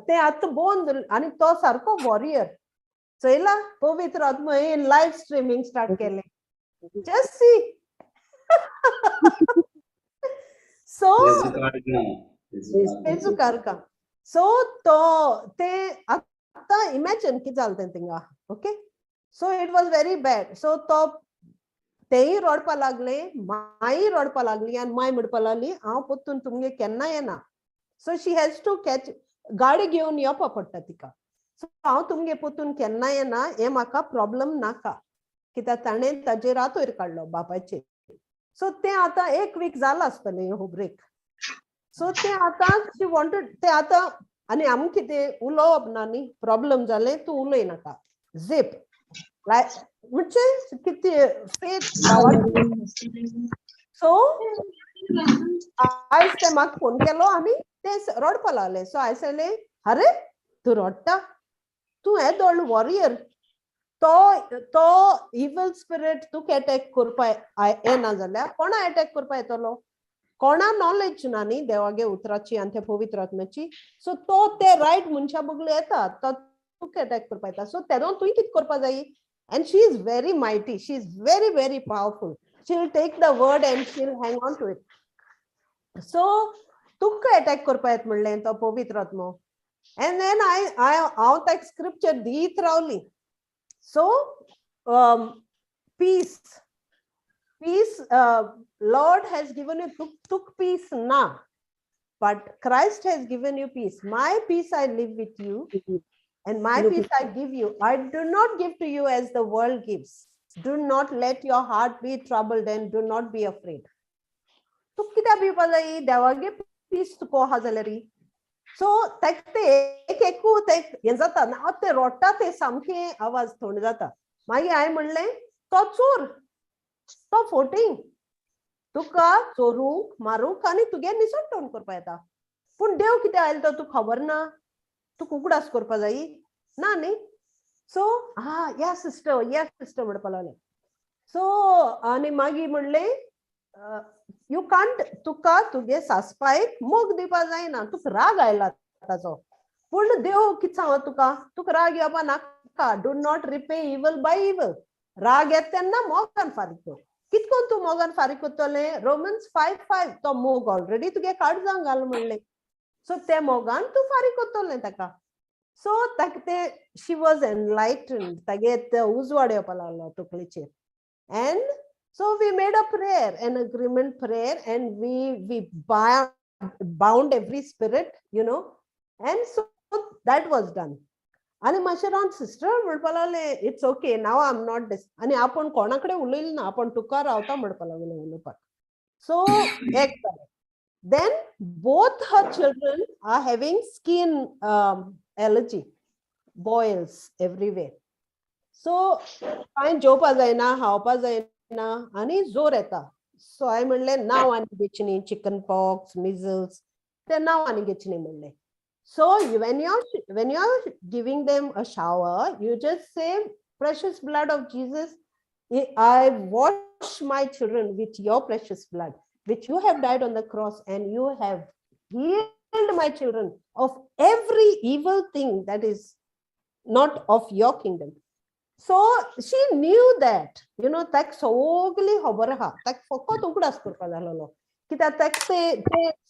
ते आतां बोंद आनी तो सारको वॉरियर चयला पवित्र आत्मेन लाइव स्ट्रीमिंग स्टार्ट केलें जस्ट सी सो सो तो ते आतां इमॅजिन कितें जालें तें थिंगा okay so it was very bad so तो तेय रडपा लागले माई रडपा लागली आनी माय म्हणपा लागली हांव पोत्तून तुमगे केन्ना येना so she has to catch गाडी घेवन येवपा पडटा तिका सो हांव तुमगे पोत्तून केन्ना येना हे म्हाका प्रॉब्लम नाका कित्याक ताणें ताजेर रातोयर काडलो बापाचेर सो तें आतां 1 वीक जालां आसतलें हो ब्रेक सो तें आतां शी वॉन्टेड तें आतां आनी आमकां कितें उलोवप ना न्ही प्रॉब्लम जालें तूं उलय नाका झीप म्हणजे कितें फेथ सो आयज ते म्हाका फोन केलो आनी ते रडपा लागले सो हांवें सांगलें अरे तूं रडटा तूं येदोळ वॉरियर तो इवल स्पिरीट तुका अटॅक करपा येना जाल्यार कोणा अटॅक करपा येतलो कोणा नॉलेज ना न्ही देवागे उतराची आनी ते पवित्र आत्म्याची सो तो ते रायट मनशा बगले येता तो तुका अटॅक करपा येता सो तेदो तुवें कितें करपा जायी and she is very mighty she is very very powerful she will take the word and she will hang on to it so Tuka attack करपा येता म्हणलें तो पवित्र आत्मो and then हांव ताका स्क्रिप्चर दीत रावली so peace Lord has given you tuk peace na but Christ has given you peace my peace I live with you and my peace I give you. I do not give to you as the world gives. Do not let your heart be troubled and do not be afraid. तू कित्याक भिवपा जायी देवागे piece तुका आहा जाल्यार री so ताका ते एकू ते हें जाता ना ते रडटा ते सामके आवाज थंड जाता मागीर हांवें म्हणलें तो चोर तो फोटींग तुका चोरूंक मारूंक आनी तुगे निसट टोन करपा येता पूण देव कित्याक आयलो तो तुका खबर ना तू उगडास करपा जायी ना न्ही सो या सिस्टर म्हणपा लागलें सो आनी मागीर म्हणलें यू कांट तुका तुगे सासपायक मोग दिवपा जायना तुका राग आयला ताचो पूण देव कितें सांगो तुका राग येवपा नाका डू नॉट रिपे इवल बाय इवल राग येता तेन्ना मोगान फारीक कर कितकोन तूं मोगान फारीक करतलें रोमन्स 5:5 तो मोग ऑलरेडी तुगे काळजांत घाल म्हणलें सो ते मोगान तूं फारीक करतलें ताका सो ताका ते शी वॉज एनलायटन्ड तागे ते उजवाड येवपा लागलो तकलेचेर and so we made a prayer an agreement prayer and we bound every spirit you know and so that was done आनी मातशें रावन सिस्टर म्हणपा लागले it's okay now I am not this आनी आपूण कोणा कडेन उलयलें ना आपूण तुका रावता म्हणपा लागलें उलोवपाक सो एक जालें then both her children are having skin allergy boils everywhere so कांय जेवपा जायना खावपा जायना आनी जोर येता सो हांवें म्हणलें नांव आनी घेचनी चिकन पॉक्स मिजल्स ते नांव आनी घेचनी म्हणलें so when you are giving them a shower you just say precious blood of Jesus I wash my children with your precious blood which you have died on the cross and you have healed my children of every evil thing that is not of your kingdom so she knew that you know tak sogli hobar ha tak फकत उगडास करपा जालो कित्याक tak ते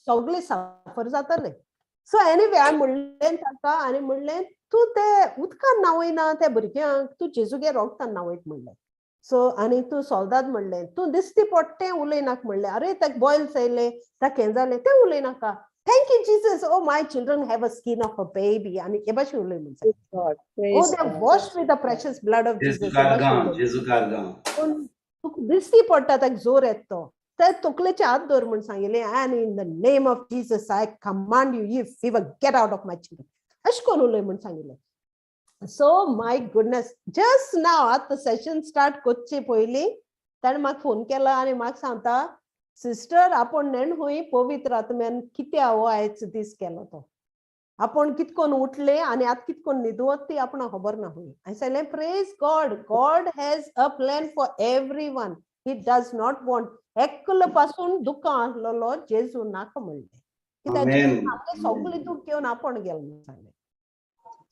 सगळे सफर जाताले so anyway हांवें म्हणलें ताका आनी म्हणलें तूं ते उदकान न्हावयना त्या भुरग्यांक तूं जेजूगे रोगतान न्हावयत म्हणलें सो आनी तूं सोलदाद म्हणलें तूं दिसती पडटें उलयनाका म्हणलें अरे ताका बॉयल्स येयले ताका हें जालें तें उलयनाका thank you Jesus oh my children have a skin of a baby आनी हे भाशेन उलय म्हणून oh they washed with the precious blood of Jesus पूण तुका दिसती पडटा ताका जोर येता तो ते तकलेचे हात धर म्हूण सांगिल्लें and in the name of Jesus I command you you fever get out of my children अशें करून उलय म्हूण सांगिल्लें So my goodness, just now at the session start कोच्चे पयली ताणें म्हाका फोन केला आनी म्हाका सांगता सिस्टर आपूण नेण हुंय पवित्र आत्म्यान कित्या हो आयज दीस केलो तो आपूण कितकोन उठले आनी आतां कितकोन न्हिदवत ती आपणाक खबर ना हुंय हांवें सांगलें praise God has a plan for everyone he does not want एकलो पासून दुकां आसलेलो जेजू नाका म्हणलें कित्याक सगळी दूख घेवन आपण गेलो सांगलें.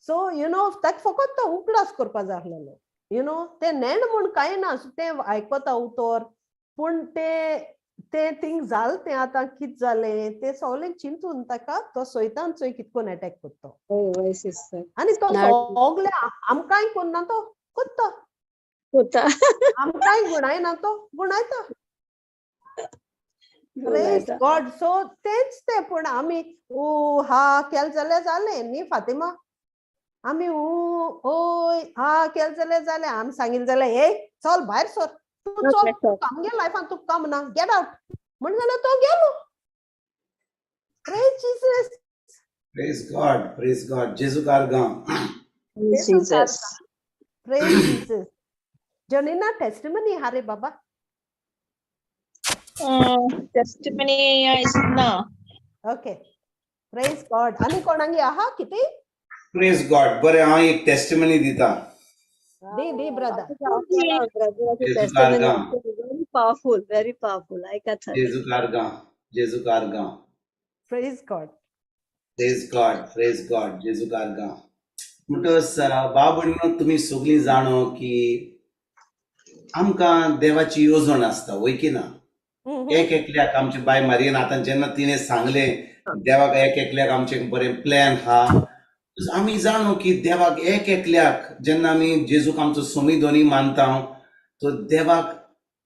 सो ताका फकत तो उगडास करपा जाय आसलेलो. ते नेण म्हूण कांय ना, ते आयकता उतर, पूण ते थिंग जालें तें आतां कितें जालें तें सगळें चिंतून ताका तो सैतान चोय कितकोन अटॅक करता. आनी तो सगळें आमकांय करना, तो करता. आमकांय गुणायना, तो गुणायता. Praise God. सो तेच ते. पूण आमी हा केलें जाल्यार जालें न्ही फातिमा. आमी ओय हा केलें जाल्यार जालें. आमी सांगिल्लें जाल्यार हे चल भायर सर, तूं चल, आमगे लायफान तुका काम ना, गेट आउट म्हण जाल्यार तो गेलो. Praise Jesus. Praise God. Praise God. जेजू कारगां. जीसस. Praise Jesus. जोनिना टेस्टिमनी हा रे बाबा. Testimony is no. Okay. Praise God. आनी कोणांगी आहा कितें? Praise God. बरें, हांव एक टेस्टिमनी दिता. दी ब्रदर. जेजू कारगां. Very powerful. जेजू कारगां. जेजू कारगां. Praise God. Praise God. Praise God. जेजू कारगां. म्हणटच बाबणीनो, तुमी सगळीं जाणो की आमकां देवाची येवजण आसता, वय की ना. एक एकल्याक आमची बाय मारयेन आतां जेन्ना तिणें सांगलें देवाक एक एकल्याक आमचे बरें प्लॅन आहा, आमी जाणो की देवाक एक एकल्याक जेन्ना आमी जेजूक आमचो सोमी दोनी मानता, तो देवाक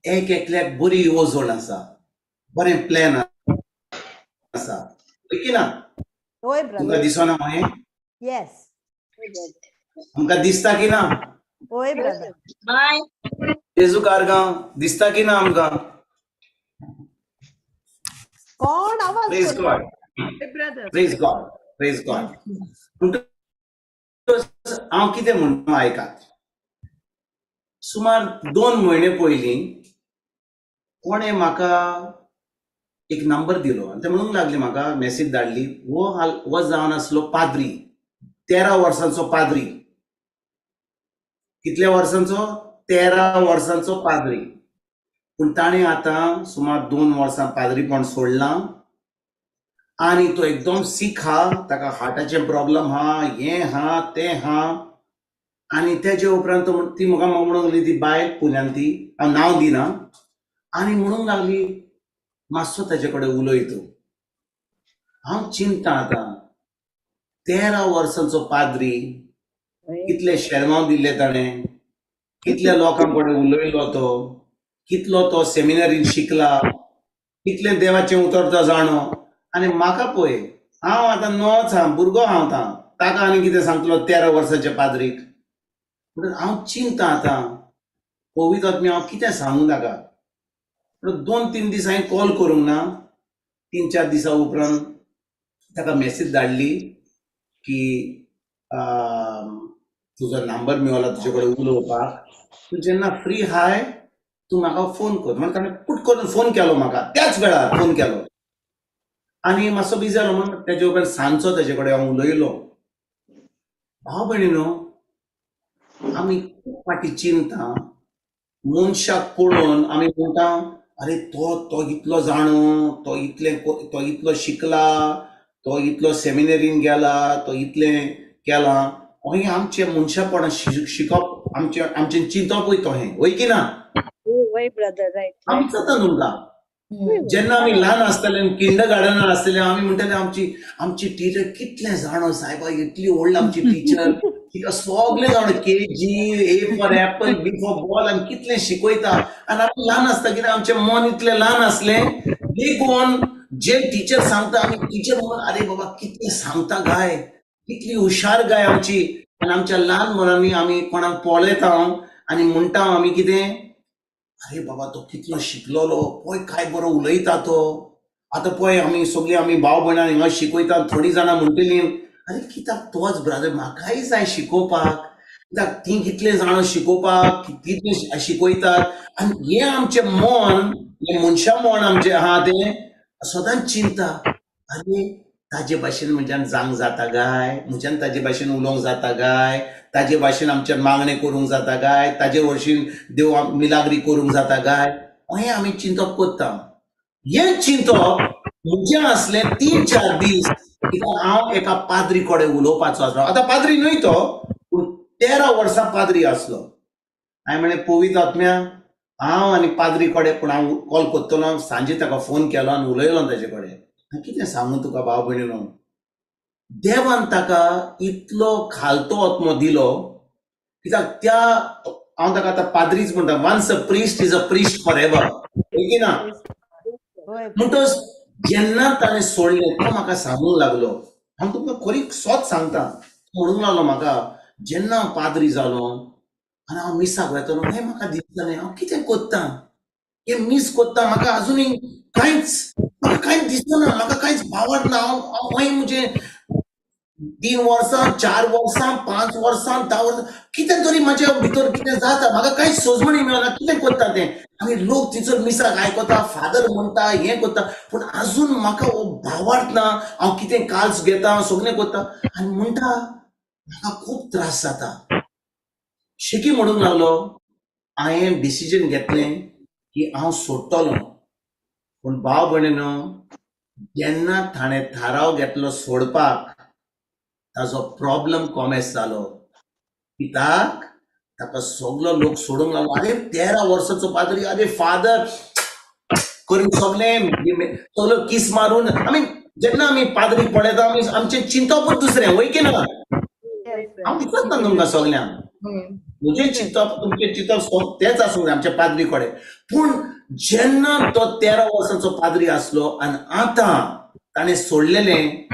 एक एकल्याक बरी येवजण आसा, बरें प्लॅन आसा, वय की ना. तुमकां दिसना हें? येस. आमकां दिसता की ना? ओय ब्रदर. जेजू कारगां दिसता की ना आमकां? कोण आवाज? Praise God. Praise God. Praise God. हांव कितें म्हणटा आयकात. सुमार 2 म्हयने पयलीं कोणें म्हाका एक नंबर दिलो आनी ते म्हणूंक लागले, म्हाका मॅसेज धाडली, हो जावन आसलो पाद्री, 13 वर्सांचो पाद्री. कितल्या वर्सांचो? 13 वर्सांचो पाद्री. पूण ताणें आतां सुमार 2 वर्सां पाद्रीपण सोडलां आनी तो एकदम सीख हा. ताका हार्टाचे प्रॉब्लेम हा, हें हा, तें हा. आनी तेजे उपरांत ती म्हाका म्हणूंक लागली, ती बायल पुण्यान, ती हांव नांव दिना, आनी म्हणूंक लागली मातसो ताजे कडेन उलय तूं. हांव चिंतता आतां 13 वर्सांचो पाद्री, कितले शेरमांव दिल्ले ताणें, कितल्या लोकां कडेन उलयलो तो, कितलो तो सेमिनारीन शिकला, कितलें देवाचें उतर तो जाणो. आनी म्हाका पळय, हांव आतां नवोच हा, भुरगो हांव ताका आनी कितें सांगतलो 13 वर्साच्या पाद्रीक. म्हणून हांव चिंतता आतां पवित्र आत्म्या हांव कितें सांगूं ताका. 2-3 दीस हांवें कॉल करूंक ना. 3-4 दिसा उपरांत ताका मॅसेज धाडली की तुजो नंबर मेळ्ळो तुजे कडेन उलोवपाक, तूं जेन्ना फ्री हाय तूं म्हाका फोन कर. म्हणून ताणें पुट करून फोन केलो म्हाका, त्याच वेळार फोन केलो. आनी मातसो बिजी जालो म्हणून तेजे उपरांत सांजचो तेजे कडेन हांव उलयलो. भाव भयणीनो, आमी खूब फाटी चिंतता, मनशाक पळोवन आमी म्हणटा, अरे तो इतलो जाणो, तो इतलो शिकला, तो इतलो सेमिनारीन गेला, तो इतलें केलां. हें आमचें मनशापण शिकप, आमचें चिंतप वयता हें, वय की ना. आमचो तो तुमकां जेन्ना आमी ल्हान आसतले, किंडरगार्टनार आसतले, आमी म्हणटाले आमची टिचर कितलें जाणो, सायबा इतली व्हडली आमची टिचर, तिका सगळें जाणो, KG, A for Apple, B for ball, आनी कितलें शिकयता. आनी आमी ल्हान आसता कितें आमचें मन इतलें ल्हान आसलें, देखून जे टीचर सांगता आमी टीचर म्हणून अरे बाबा कितलें सांगता गाय, कितली हुशार गाय आमची. आनी आमच्या ल्हान मनांनी आमी कोणाक पळयता आनी म्हणटा आमी कितें, अरे बाबा तो कितलो शिकलोलो, पळय काय बरो उलयता तो. आतां पळय आमी सगळीं आमी भाव भयणां हिंगा शिकयता, थोडीं जाणां म्हणटलीं अरे कित्याक तोच ब्रदर, म्हाकाय जाय शिकोवपाक, कित्याक ती कितलें जाणो शिकोवपाक, कितलें शिकयतात. आनी हें आमचें मन, हें मनशा मन आमचें आहा तें सदांच चिंता, अरे ताजे भाशेन म्हज्यान जांग जाता गाय, म्हज्यान ताजे भाशेन उलोवंक जाता गाय, ताजे भाशेन आमचें मागणें करूंक जाता गाय, ताजे वरशीं देव मिलाग्री करूंक जाता गाय, हें आमी चिंतप करता. हें चिंतप म्हणजे असले 3-4 दीस कित्याक हांव एका पाद्री कडेन उलोवपाचो आसलो. आतां पाद्री न्हय तो, पूण 13 वर्सां पाद्री आसलो. हांवें म्हणलें पवित आत्म्या, हांव आनी पाद्री कडेन पूण हांव कॉल करतलो. सांजे ताका फोन केलो आनी उलयलो ताचे कडेन. हांव कितें सांगू तुका भाव भयणीनो, देवान ताका इतलो खालतो आत्मो दिलो कित्याक त्या हांव ताका आतां पाद्रीच म्हणटा. Once a priest is a priest for ever, okay ना. म्हणटच जेन्ना ताणें सोडलें तो म्हाका सांगूंक लागलो. हांव तुमकां खरी सोच सांगता. म्हणूंक लागलो म्हाका, जेन्ना हांव पाद्री जालो आनी हांव मिसाक वेतलो, हें म्हाका दिसतालें हांव कितें कोत्तां, हें मिस कोत्तां. म्हाका आजुनूय कांयच दिसना, म्हाका कांयच भावना. हांव म्हणजे 3 वर्सां, 4 वर्सां, 5 वर्सां, 10 वर्सां कितें तरी म्हाज्या भितर कितें जाता. म्हाका कांयच सोजमणी मेळना कितें कोत्ता तें. आनी लोक थंयसर मिसाक आयकता, फादर म्हणटा, हें कोत्ता, पूण आजून म्हाका हो भावार्थना. हांव कितें काल्स घेता, सगळें कोत्ता आनी म्हणटा म्हाका खूब त्रास जाता. शेकी म्हणूंक लागलो, हांवें डिसिजन घेतलें की हांव सोडटलों. पूण भाव भयणीनो, जेन्ना ताणें थाराव घेतलो सोडपाक, ताजो प्रॉब्लम कॉमेस जालो. कित्याक ताका सगलो लोक सोडूंक लागलो. अरे 13 वर्साचो पाद्री, अरे फादर करून सगळो किस मारून. जेन्ना आमी पाद्री पळयता आमचें चिंतपूच दुसरें, वय की ना. हांव दिसता तुमकां सगल्यांक म्हजें चिंतप तुमचें चिंतप तेंच आसूंक जाय आमच्या पाद्री कडेन. पूण जेन्ना तो 13 वर्साचो पाद्री आसलो आनी आतां ताणें सोडलेलें,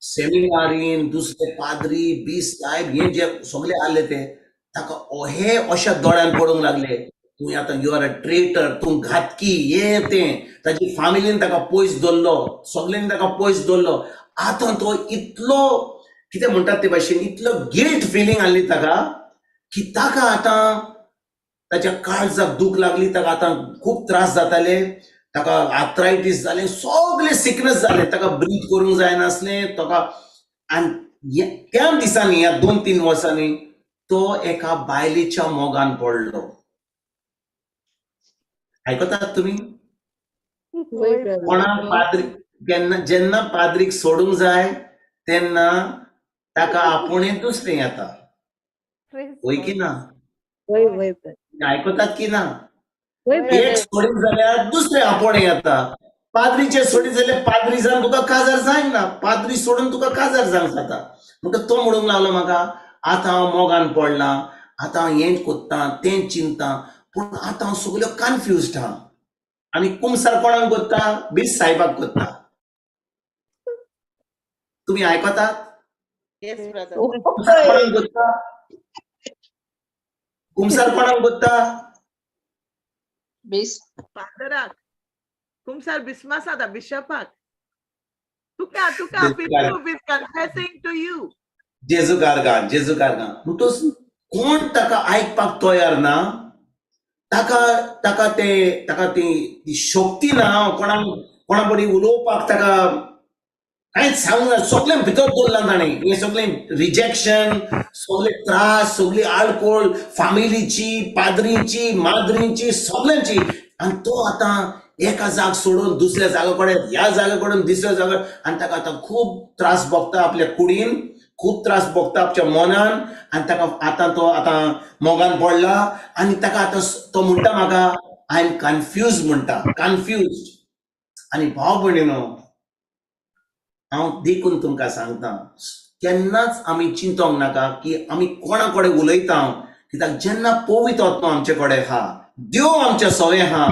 सेमिनारीन दुसरे पाद्री बीस साहेब हे जे सगळे आले ते ताका हे अशा दोळ्यान पडूंक लागले, तूं आतां यू आर अ ट्रेटर, तूं घातकी, हे तें. ताची फॅमिलीन ताका पयस दवरलो, सगळ्यांनी ताका पयस दवरलो. आतां तो इतलो कितें म्हणटात ते भाशेन इतलो गिल्ट फिलींग आसली ताका की ताका आतां ताच्या काळजाक दूख लागली. ताका आतां खूब त्रास जाताले. ताका आर्थरायटीस जालें, सगळे सिकनेस जाले. ताका ब्रीथ करूंक जायनासलें ताका. आनी त्या दिसांनी, ह्या 2-3 वर्सांनी तो एका बायलेच्या मोगान पडलो. आयकतात तुमी? कोणाक पाद्री जेन्ना पाद्रीक सोडूंक जाय तेन्ना ताका आपुणें दुसरें येता, वय की ना. आयकतात की ना. एक सोडीत जाल्यार दुसरें आपोणें येता. पाद्रीचे सोडीत जाल्यार पाद्री जावन तुका काजार जायना, पाद्री सोडून तुका काजार जावंक जाता. म्हणटा तो म्हणूंक लागलो म्हाका, आतां हांव मोगान पडलां, आतां हांव हें कोत्तां, तें चिंतां, पूण आतां हांव सगळ्यो कन्फ्युज्ड आहा. आनी कुमसार कोणाक कोत्ता? बीस साहेबाक कोत्ता. तुमी आयकतात? कुमसार कोणाक कोत्ता? कुमसार कोणाक कोत्ता? फादराक. कुमसार बिस्मास आतां बिशपाक. तुका people is confessing to you. जेजू कारगान. म्हणटच कोण ताका आयकपाक तयार ना. ताका ती शक्ती ना. कोणा बडी उलोवपाक ताका कांयच सांगूंक ना. सगळें भितर दवरलां ताणें. हें सगळें रिजेक्शन, सगळे त्रास, सगळी आडकोळ, फॅमिलीची, पाद्रीची, माद्रीची, सगळ्यांची. आनी तो आतां एका जाग सोडून दुसऱ्या जागा कडेन, ह्या जागा कडून दुसऱ्या जागा, आनी ताका आतां खूब त्रास भोगता आपल्या कुडीन, खूब त्रास भोगता आपल्या मनान. आनी ताका आतां तो मोगान पडला. आनी ताका आतां तो म्हणटा म्हाका, आय एम कन्फ्यूज म्हणटा, कन्फ्यूज. आनी भाव भयणीनो, हांव देखून तुमकां सांगता, केन्नाच आमी चिंतोंक नाका की आमी कोणा कडेन उलयता. कित्याक जेन्ना पवित्र आत्मा आमचे कडेन आहा, देव आमचे सवे आहा,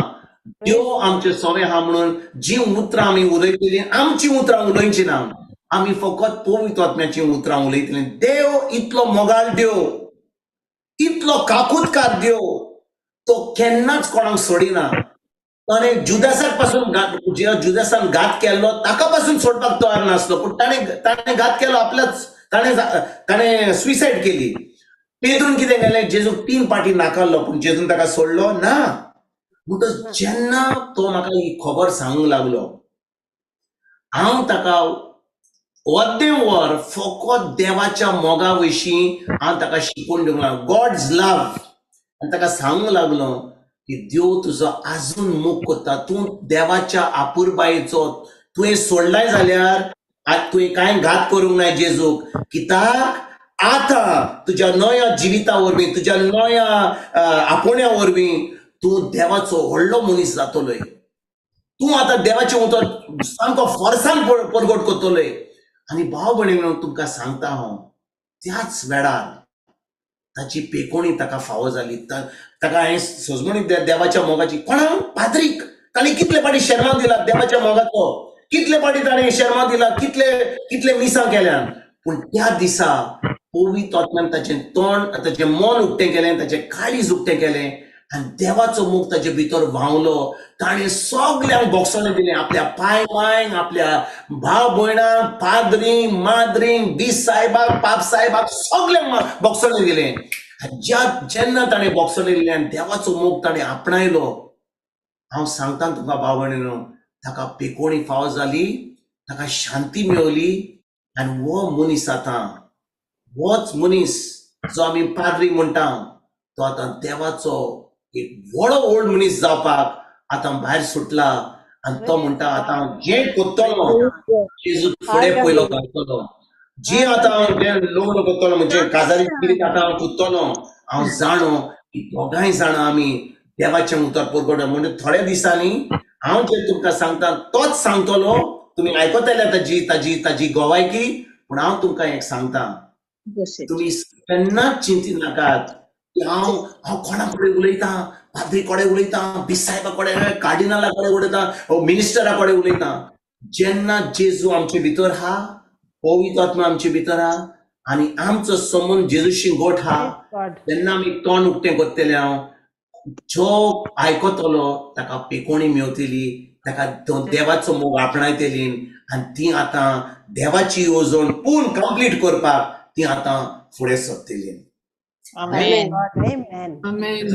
देव आमचे सवे आहा म्हणून जी उतरां आमी उलयतली, आमची उतरां उलोवची ना. आमी फकत पवित्र आत्म्याची उतरां उलयतली. देव इतलो मोगाळ देव, इतलो काकूतकार देव, तो केन्नाच कोणाक सोडिना. ताणें जुदासाक पासून जुदासान घात केल्लो ताका पासून सोडपाक तयार नासलो. पूण ताणें घात केलो आपल्याच. ताणें सुसायड केली. पेद्रून कितें केलें? जेजूक 3 पाटी नाकारलो, पूण जेजून ताका सोडलो ना. म्हणटच जेन्ना तो म्हाका ही खबर सांगूंक लागलो, हांव ताका अर्दें वर फकत देवाच्या मोगा विशीं हांव ताका शिकून दिवंक लागलो, गॉड्स लव्ह. आनी ताका सांगूंक लागलो की देव तुजो आजून मोग कोत्ता. तूं देवाच्या आपुरबायेचो तुवें सोडलाय जाल्यार तुवें कांय घात करूंक ना जेजूक, कित्याक आतां तुज्या नव्या जिविता वरवीं, तुज्या नव्या आपोवण्या वरवीं तूं देवाचो व्हडलो मनीस जातलोय. तूं आतां देवाचें उतर सामको फोर्सान परगट करतलोय. आनी भाव भयणीनो, तुमकां सांगता हांव, त्याच वेळार ताची पेकोणी ताका फावो जाली. ताका हांवें सोजमणी देवाच्या मोगाची कोणाक पाद्रीक ताणें कितले पाटी शर्मा दिला देवाच्या मोगाचो, कितले पाटी ताणें शर्मा दिला, कितले मिसां केल्यान. पूण त्या दिसा पवित्र आत्म्यान ताचें तोंड, ताचें मन उक्तें केलें, ताचें काळीज उक्तें केलें आनी देवाचो मोग ताचे भितर व्हांवलो. ताणें सगल्यांक बोगसणे दिलें, आपल्या पाय मांयक, आपल्या भाव भयणांक, पाद्रींक, माद्रींक, दीस साहेबाक, पाप साहेबाक सगल्यांक बोगसणे दिलें. जेन्ना ताणें बोगसणे दिलें आनी देवाचो मोग ताणें आपणायलो, हांव सांगता तुमकां भाव भयणीनो, ताका पेकोणी फावो जाली, ताका शांती मेळ्ळी. आनी हो मनीस आतां, होच मनीस जो आमी पाद्री म्हणटा, तो आतां देवाचो एक व्हडलो ओल्ड मनीस जावपाक आतां भायर सुटला. आनी तो म्हणटा, आतां हांव जें कोत्तलो जेजू फुडें पयलो घालतलो, जी आतां हांव जें लग्न करतलो म्हणजे काजारी पिरीत आतां हांव चिंततलो, हांव जाणो की दोगांय जाणां आमी देवाचें उतर परगट. म्हणजे थोड्या दिसांनी हांव जें तुमकां सांगता तोच सांगतलो. तुमी आयकतले ताजी गोवायकी. पूण हांव तुमकां एक सांगता, तुमी केन्नाच चिंती नाकात की हांव कोणा कडेन उलयतां, पाद्री कडेन उलयतां, बीस साहेबा कडेन, कार्डिनला कडेन उलयतां, मिनिस्टरा कडेन उलयतां. जेन्ना जेजू आमचे भितर हा, पवित्र आत्मा आमचे भितर हा आनी आमचो संबंद जेजूशी गोठ हा, तेन्ना आमी तोंड उक्तें करतले. हांव जो आयकतलो ताका पेकोणी मेवतली, ताका देवाचो मोग आपणायतली आनी ती आतां देवाची येवजण पूर्ण कंप्लीट करपाक ती आतां फुडें सरतली. Amen. Amen. Amen.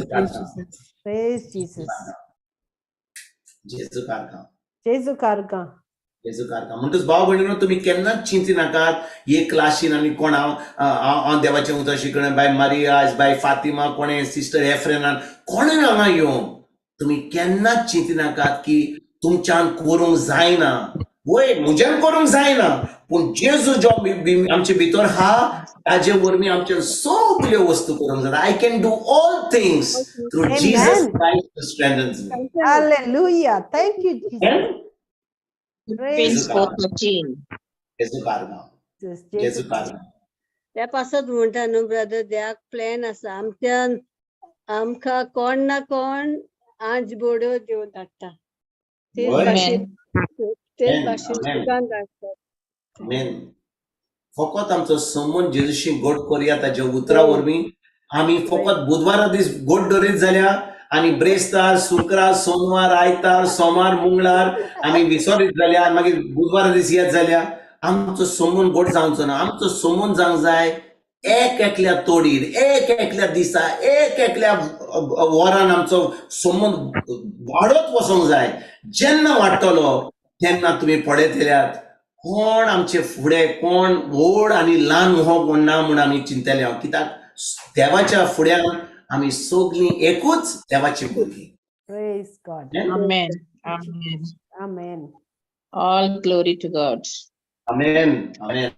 Praise Jesus. जेजू कारका, जेजू कारका. जेजू कारका. म्हणटच भाव भयणीनो, तुमी केन्नाच चिंती नाकात हे क्लासीन आनी कोण हांव देवाचें उतर शिकणें, बाय मारियाज, बाय फातिमा, कोणें सिस्टर एफ्रेनान, कोणें हांगा येवं. तुमी केन्नाच चिंती नाकात की तुमच्यान करूंक जायना. वय म्हज्यान करूंक जायना, पूण जेजू जो आमचे भितर हा, ताजे वरवीं आमचे सगल्यो वस्तू करूंक जाता. I can do all things through Amen. Jesus Christ who strengthens me. Hallelujah. Thank you, Jesus. Philippians 4:13. जेजू कारका, जेजू जेजू कारका. त्या पासत म्हणटा न्हू ब्रदर, देवाक प्लॅन आसा. आमच्यान आमकां कोण ना कोण आंज बोड्यो दिवन धाडटा. तेच वय. भाशेन Amen. तुकान धाडटा. आमेन. फकत आमचो संबंद जेजूशी गोड करुया. ताच्या उतरा वरवीं आमी फकत बुधवारा दीस गोड धरीत जाल्यार आनी ब्रेस्तार, शुक्रार, सोनवार, आयतार, सोमार, मंगळार आमी विसरीत जाल्यार मागीर बुधवारा दीस येत जाल्यार आमचो संबंद गोड जावचो ना. आमचो संबंद जावंक जाय एक एकल्या तोडीर, एक एकल्या दिसा, एक एकल्या वरान आमचो संबंद वाडत वचोंक जाय. जेन्ना वाडटलो तेन्ना तुमी पळयतल्यात कोण आमचे फुडें, कोण व्हड आनी ल्हान हो कोण ना म्हूण आमी चिंतले. हांव कित्याक देवाच्या फुड्यान आमी सगळीं एकूच देवाची भुरगीं. Praise God. Amen. Amen. Amen. All glory to God. आमेन, आमेन.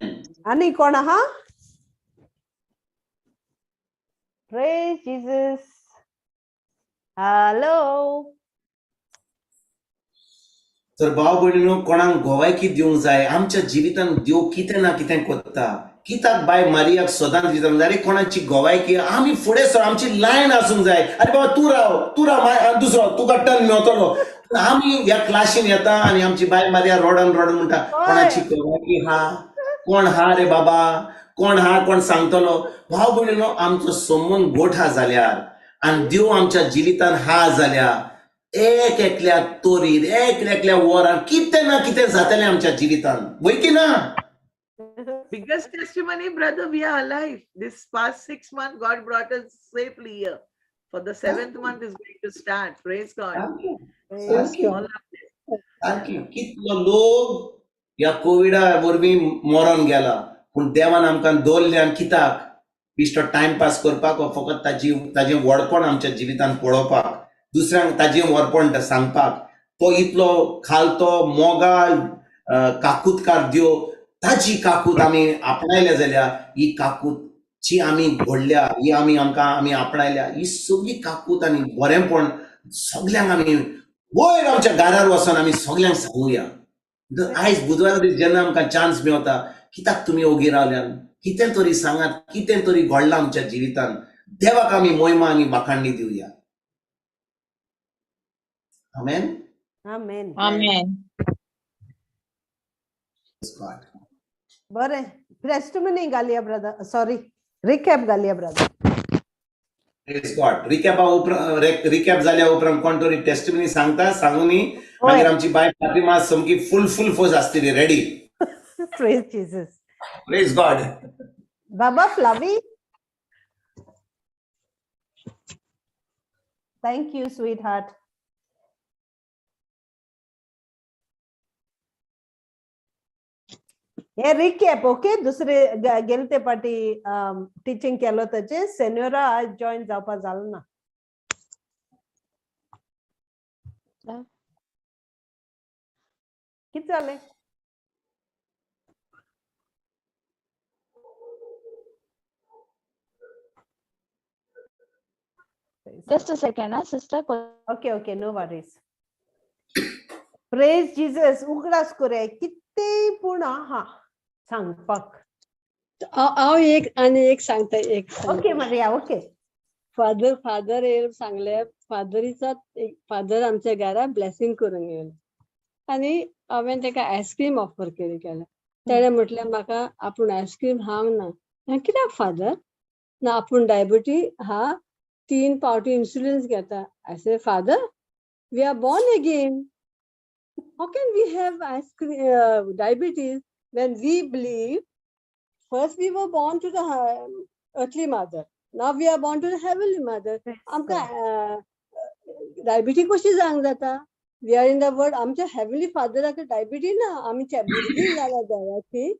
आणि कोण आहा? Praise Jesus. Hello. तर भाव भयणीनो, कोणाक गोवायकी दिवंक जाय. आमच्या जिवितान देव कितें ना कितें करता. कित्याक बाय मारियाक सदांच दिता जाल्यार कोणाची गोवायकी आमी फुडें सर, आमची लायन आसूंक जाय. अरे बाबा तूं राव दुसरो तुका टर्न मेवतलो. आमी ह्या क्लासीन येता आनी आमची बाय मारिया रोडन म्हणटा कोणाची गोवायकी हा, कोण हा रे बाबा, कोण हा, कोण सांगतलो. भाव भयणीनो, आमचो संबंद गोठ हा जाल्यार आनी देव आमच्या जिवितान हा जाल्यार एक एकल्या तोरीर, एक एकल्या वरान कितें ना कितें जातलें आमच्या जिवितान. वय की ना? Biggest testimony, brother, we are alive. This past 6 months, God brought us safely here. For the 7th month is going to start. Praise God. Thank you. All of this. Thank you. कितलो लोक ह्या कोविडा वरवीं मरोन गेला, पूण देवान आमकां दवरल्यान कित्याक? बिश्तो टायमपास करपाक वा फकत ताजें व्हडपण आमच्या जिवितान पळोवपाक, दुसऱ्यांक ताजें व्हडपण सांगपाक. तो इतलो खालतो, मोगाळ काकूतकार देव ताची काकूत आमी आपणायल्या जाल्यार ही काकूतची आमी घडल्या, ही आमी आपणायल्या, ही सगळी काकूत आनी बरेंपण सगल्यांक आमी वयर आमच्या घरार वचोन आमी सगल्यांक सांगुया. आयज बुधवार दीस जेन्ना आमकां चान्स मेवता, कित्याक तुमी ओगी रावल्यात, कितें तरी सांगात, कितें तरी घडलां आमच्या जिवितान, देवाक आमी महिमा आनी बाखाणणी दिवया. आमेन. Amen. Amen. बरें, testimony घालया ब्रदर, सॉरी रिकॅप घालया ब्रदर. Praise God. रिकॅप जाल्या उपरांत कोण तरी टेस्टिमनी सांगता, सांगुनी होय. मागीर आमची बाय फातिमा सामकी फुल फोज आसतली ready. Praise Jesus. Praise God. Baba Flavi. Thank you, sweetheart. हे रिकॅप ओके. दुसरे गेलते पाटी टीचिंग केलो ताचे सेन्योरा आज जॉइन जावपा जालो ना. किती जाले? Just a second, sister. Okay, no worries. Praise Jesus. उगडास करे किती पूर्ण हा सांगपाक. हांव एक सांगता. Okay Maria, okay. फादर येयलो सांगले, फादर आमच्या घरा ब्लेसिंग करून येयलो आनी हांवें ताका आयस्क्रीम ऑफर केलें. तेणें म्हटलें म्हाका आपूण आयस्क्रीम हांव ना. कित्याक फादर? ना आपूण डायबिटी हा, 3 फावटी इन्सुलिन्स घेता. I say father, we are born again. How can we have diabetes when we believe first we were born to the earthly mother, now we are born to the heavenly mother. आमकां diabetes कशी जावंक जाता? We are in the world. आमच्या heavenly फादराक diabetes ना, आमच्या भुरगीं जाल्या देवाची,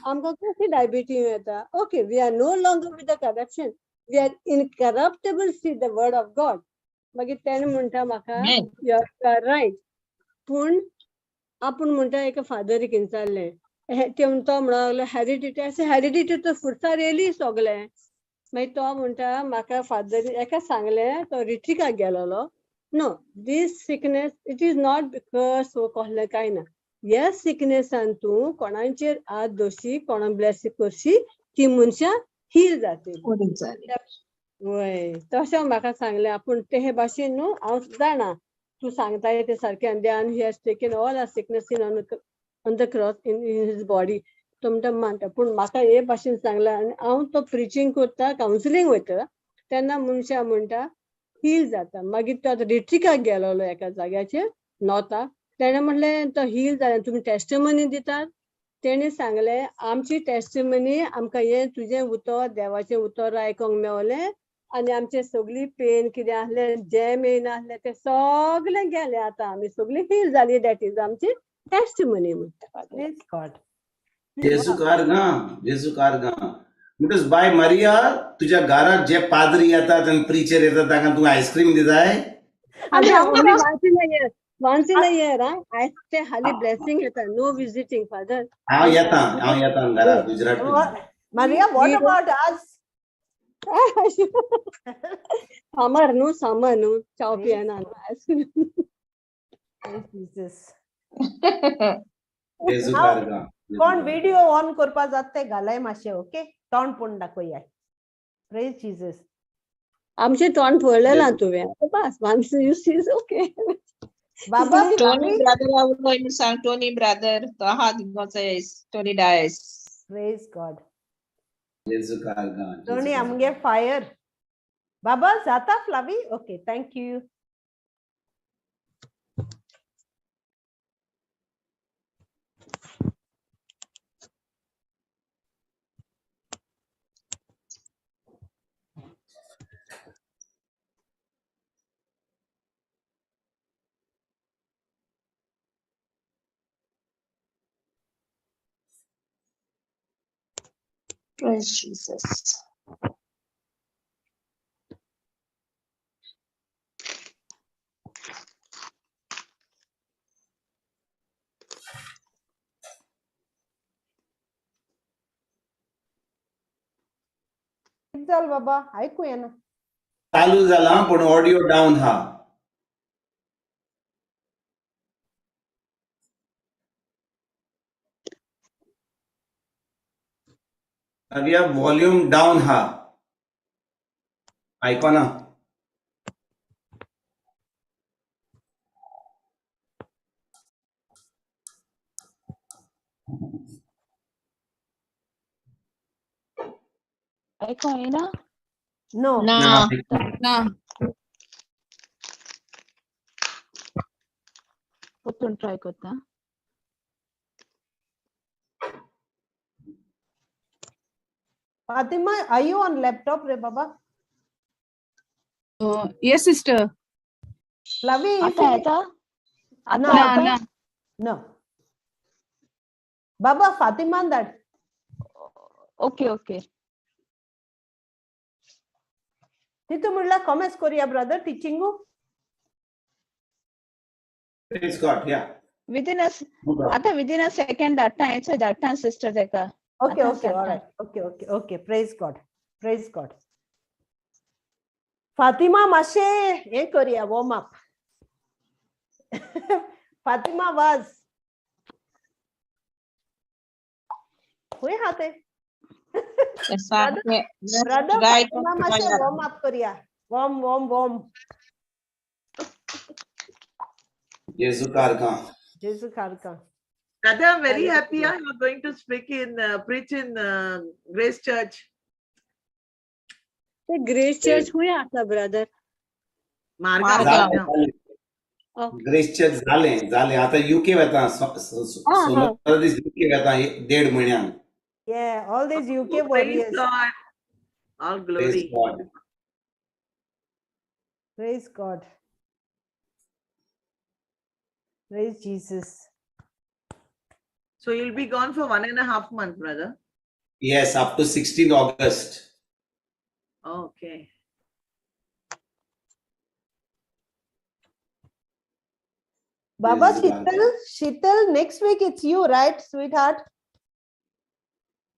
आमकां कशी डायबिटीज येता? Okay, we are no longer with the corruption, we are incorruptible seed the word of God. मागीर तेणें म्हणटा म्हाका, यू आर रायट. पूण आपूण म्हणटा एका फादरीक विचारलें, तो म्हणूंक लागलो हेरिडिटी तो फुडसार येयली सगलें. मागीर तो म्हणटा म्हाका फादर एका सांगलें, तो रिट्रीकाक गेलोलो. No, this sickness it is not because so कहलें कांय ना. ह्या सिकनेसान तूं कोणाचेर हात दवरशी, कोणा ब्लेस करशी, ती मनशां हील जातली. वय तशें म्हाका सांगलें. आपूण ते भाशेन न्हू हांव जाणा तूं सांगताय ते सारकें. आनी he has taken all our sickness on the cross in his body. तो म्हणटा पूण म्हाका हे भाशेन सांगलां. आनी हांव तो प्रिचींग करता, कावन्सिलींग वयता तेन्ना मनशां म्हणटा हील जाता. मागीर तो आतां रिट्रीकाक गेलोलो एका जाग्याचेर नॉर्थाक. तेणें म्हणलें तो हील जालें, तुमी टेस्टिमनी दितात? तेणें सांगलें आमची टेस्टिमनी आमकां हें तुजें उतर, देवाचें उतर आयकोंक मेवलें आनी आमचें सगळी पेन कितें आसलें, जेम येयना आसलें तें सगलें गेलें. आतां आमी सगळीं हील जाली. दॅट इज आमची टेस्टिमनी म्हणटा. Praise God. जेजू कारगा. म्हणटच बाय मारिया, तुझ्या घरात जे पाद्री येतात आणि प्रिचर येतात ताका तू आईस्क्रीम दिताय? once in a year, I say हाली ब्लेसिंग येता, नो विजिटिंग फादर. हांव येता घरात Gujarat. Maria, what about us? समर न्हू चाव पियेना. Jesus. जेजू कारगा. कोण व्हिडिओ ऑन करपा जात ते घालाय मातशें, ओके. तोंड पूण दाखोया. Praise Jesus. आमचें तोंड पळयलें तुवें. बस once you see is okay. Baba Tony Flavi. brother, I would going to sing Tony brother. Tony dies. Praise God. जेजू कारगा. Tony आमगे fire. Baba जाता Flavi? Okay, thank you. Praise Jesus. चल बाबा ऐकू येना. चालू झाला पण ऑडिओ डाऊन हा. नव्या व्हॉल्यूम डाऊन हा. ऐकवा ना. ऐकू येईना? नो. ना कुठून ट्राय करता? Fatima, are you on laptop रे बाबा? Yes, sister. Flavi, if आता you येता? No. आता Na, येता? na. no. Baba, Fatima that. Okay. तिथं म्हणलं कॉमेंट्स करूया ब्रदर टीचिंगू. Praise God, yeah. Within a No problem. आता विदिन अ सेकंड धाडटा सिस्टर तेका. Okay, आता okay, all सांगता. right. Okay. Praise God. Fatima माशे हे करूया warm up. Fatima was. हुई हाते. सांगते Brother try Fatima माशे warm up करूया. Warm. जेजू कारका. जेसु खारका. Brother, I'm very Hallelujah. happy you're going to preach in Grace Church. ते ग्रेस चर्च हुई आता ब्रदर. Marga. ग्रेस चर्च झाले आता युके वेता सोनर युके वेता 1.5 महिन्यान. Yeah, all these UK Praise warriors. God. All Praise glory. God. Praise God. Praise Jesus. So you'll be gone for 1.5 months, brother. Yes, up to 16 August. Okay. Baba Yes, Shital, next week it's you, right, sweetheart?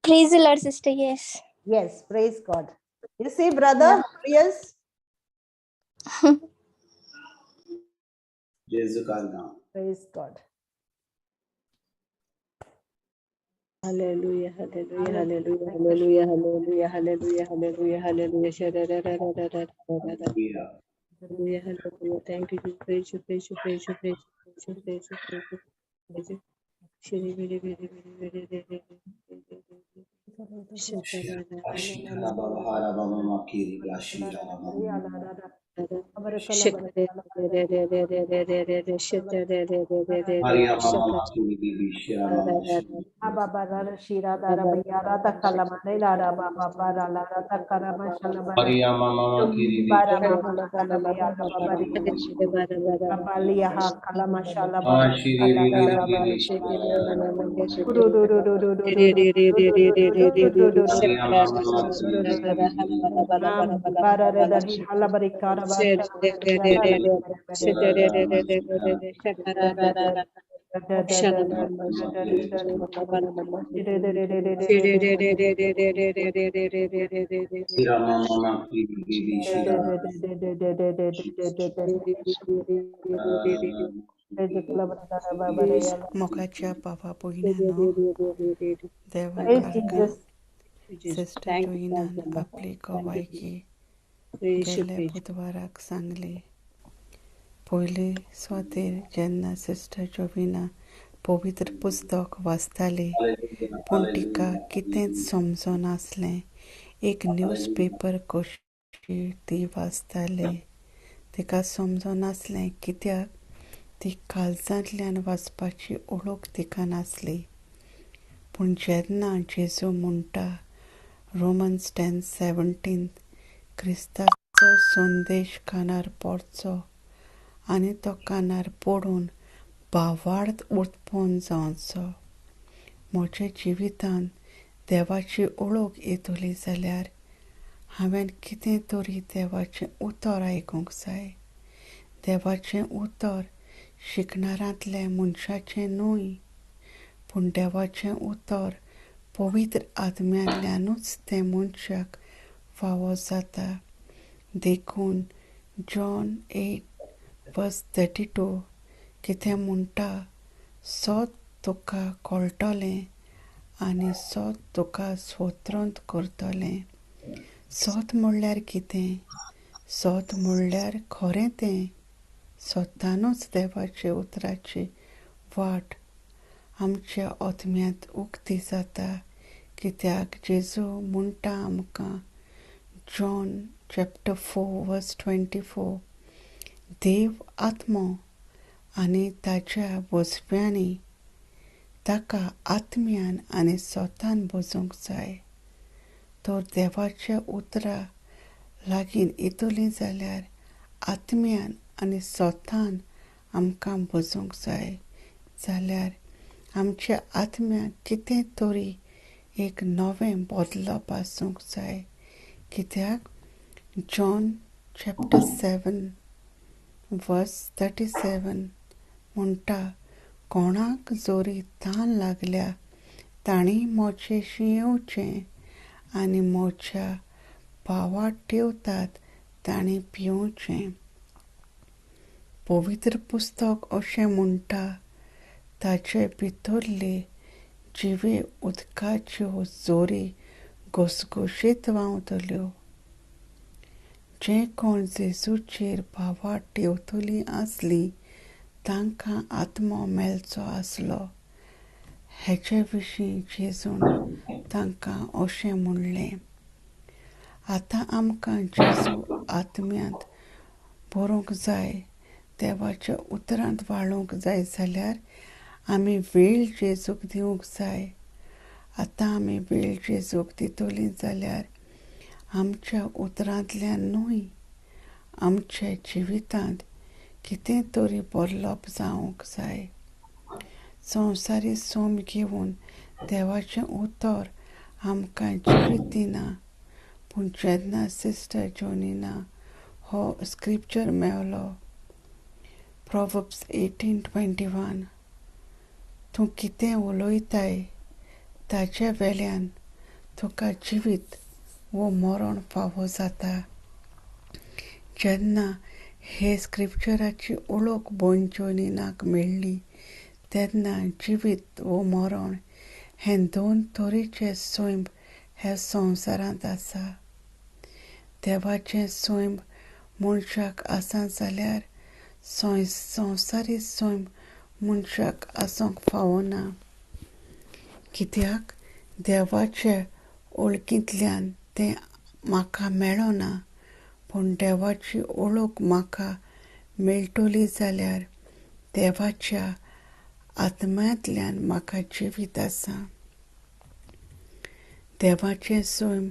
Praise the Lord, sister. Yes. Yes, praise God. You see, brother, yes, जेजू कारका. praise God. Hallelujah. Hallelujah. Thank you. Praise you. Shira baba hara baba makiri blashira baba. Maria mama makiri bibi shira mama shira. Ababa Shira Dara Bayara Takalamane Lara Baba Lara Takarama Shalabara Maria mama makiri bibi. Bara Mama Kalabaya Babari Babalia Kalama Shalabara Shiri bibi bibi shira. Maria mama makiri bibi. Baradahi Halabari Shira mama makiri bibi shira. मोगाच्या बाबा भयणानो देवा Praise कारका Jesus. Sister जोईनान आपली कवायकी गेल्या बुधवाराक सांगली. पयली स्वातेर जेन्ना sister जोविना पवित्र पुस्तक वाचताली पूण तिका कितेंच समजनासलें. एक न्यूज पेपर कशी ती वाचताली तिका समजनासलें कित्याक ती काळजांतल्यान वाचपाची ओळख तिका नासली. पूण जेन्ना जेजू म्हणटा रोमन्स 10:17 क्रिस्ताचो संदेश कानार पडचो आनी तो कानार पडून भावार्थ उत्पन्न जावचो. म्हज्या जिवितांत देवाची ओळख येतली जाल्यार हांवें कितें तरी देवाचें उतर आयकूंक जाय. देवाचें उतर शिकणारांतल्या मनशाचें न्हय पूण देवाचें उतर पवित्र आत्म्यांतल्यानूच तें मनशाक फावो जाता. देखून जॉन 8:32 कितें म्हणटा, सोत तुका कळटलें आनी सोत तुका स्वतंत्र करतलें. सोत म्हणल्यार कितें? सोत म्हणल्यार खरें तें. सोतानूच देवाचे उतराची वाट आमच्या आत्म्यांत उक्ती जाता. कित्याक जेजू म्हणटा आमकां जॉन chapter 4:24, देव आत्मो आनी ताच्या वचप्यांनी ताका आत्म्यान आनी सोतान भोजूंक जाय. तर देवाच्या उतरा लागीं येतलीं जाल्यार आत्म्यान आनी सोतान आमकां भोजूंक जाय. जाल्यार आमच्या आत्म्याक कितें तरी एक नवें बदलप आसूंक जाय. कित्याक जॉन chapter 7:37 म्हणटा, कोणाक जोरी तान लागल्या तांणी मोचें शिंयोवचें आनी मोच्या पावार ठेवतात तांणी पिवचें. पवित्र पुस्तक अशें म्हणटा, ताचे भितरले जिवे उदकाच्यो जोरी घसघशीत व्हांवतल्यो. जे कोण जेजूचेर पावार ठेवतलीं आसलीं तांकां आत्मो मेळचो आसलो. हेचे विशीं जेजून तांकां अशें म्हणलें. आतां आमकां जेजू आत्म्यांत भरूंक जाय, देवाच्या उतरांत वाळूंक जाय जाल्यार आमी वेळ जेजूक दिवंक जाय. आतां आमी वेळ जेजूक दितलीं जाल्यार आमच्या उतरांतल्यान न्हय, आमच्या जिवितांत कितें तरी बदलप जावंक जाय. संवसारी सोम घेवन देवाचें उतर आमकां जिवीत दिना. पूण जेन्ना सिस्टर जोनिना हो स्क्रिप्चर मेळ्ळो, Proverbs 18:21, तूं कितें उलयताय ताचे वेल्यान तुका जिवीत वो मरण फावो जाता. जेन्ना हे स्क्रिप्चराची ओळख भयण जोनिनाक मेळ्ळी तेन्ना जिवीत वो मरण हे दोन तरेचे सैम ह्या संवसारांत आसा. देवाचें सैम मनशाक आसा जाल्यार संवसारी सैम मनशाक आसूंक फावना. कित्याक देवाचे ओळखींतल्यान तें म्हाका मेळना. पूण देवाची ओळख म्हाका मेळटली जाल्यार देवाच्या आत्म्यांतल्यान म्हाका जिवीत आसा. देवाचें सैम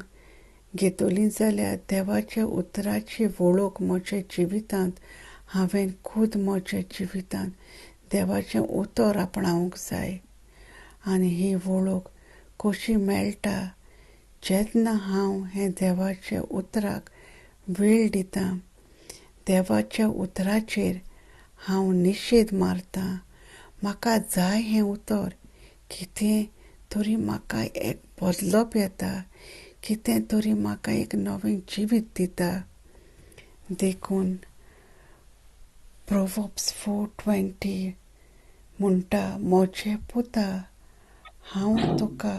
घेतलीं जाल्यार देवाच्या उतराची वळख म्हज्या जिवितांत हांवें खूद म्हज्या जिवितांत देवाचें उतर आपणावंक जाय. आनी ही वळख कशी मेळटा? जेन्ना हांव हे देवाच्या उतराक वेळ दितां, देवाच्या उतराचेर हांव निशेध मारतां. म्हाका जाय हें उतर, कितें तरी म्हाका एक बदलप येता, कितें तरी म्हाका एक नवें जिवीत दिता. देखून Proverbs 4:20 म्हणटा, म्हजें पुता, हांव तुका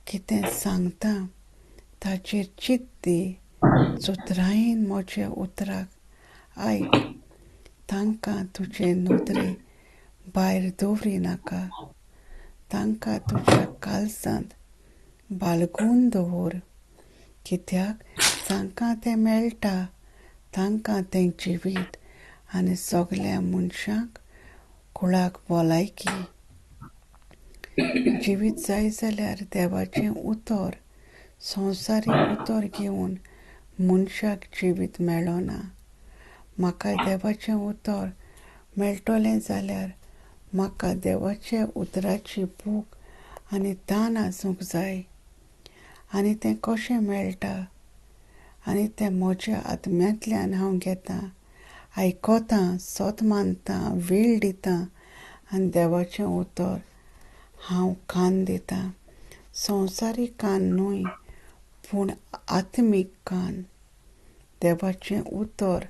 कितें सांगतां ताचेर चिंत दी. सुत्रायेन म्हज्या उतराक आयक. तांकां तुजे नदरे भायर दवरिनाका. तांकां तुज्या काळजांत बाळगून दवर. कित्याक जांकां तें मेळटा तांकां तें जिवीत आनी सगल्या मनशांक कुळाक भलायकी. जिवीत जाय जाल्यार देवाचें उतर, संवसारी उतर घेवन मनशाक जिवीत मेळना. म्हाका देवाचें उतर मेळटलें जाल्यार म्हाका देवाच्या उतराची भूक आनी तान आसूंक जाय. आनी तें कशें मेळटा? आनी तें म्हज्या आत्म्यांतल्यान हांव घेतां, आयकतां, सोत मानतां, वेळ दितां आनी देवाचें उतर हांव कान दितां. संवसारी कान न्हय, पूण आत्मीक कान. देवाचें उतर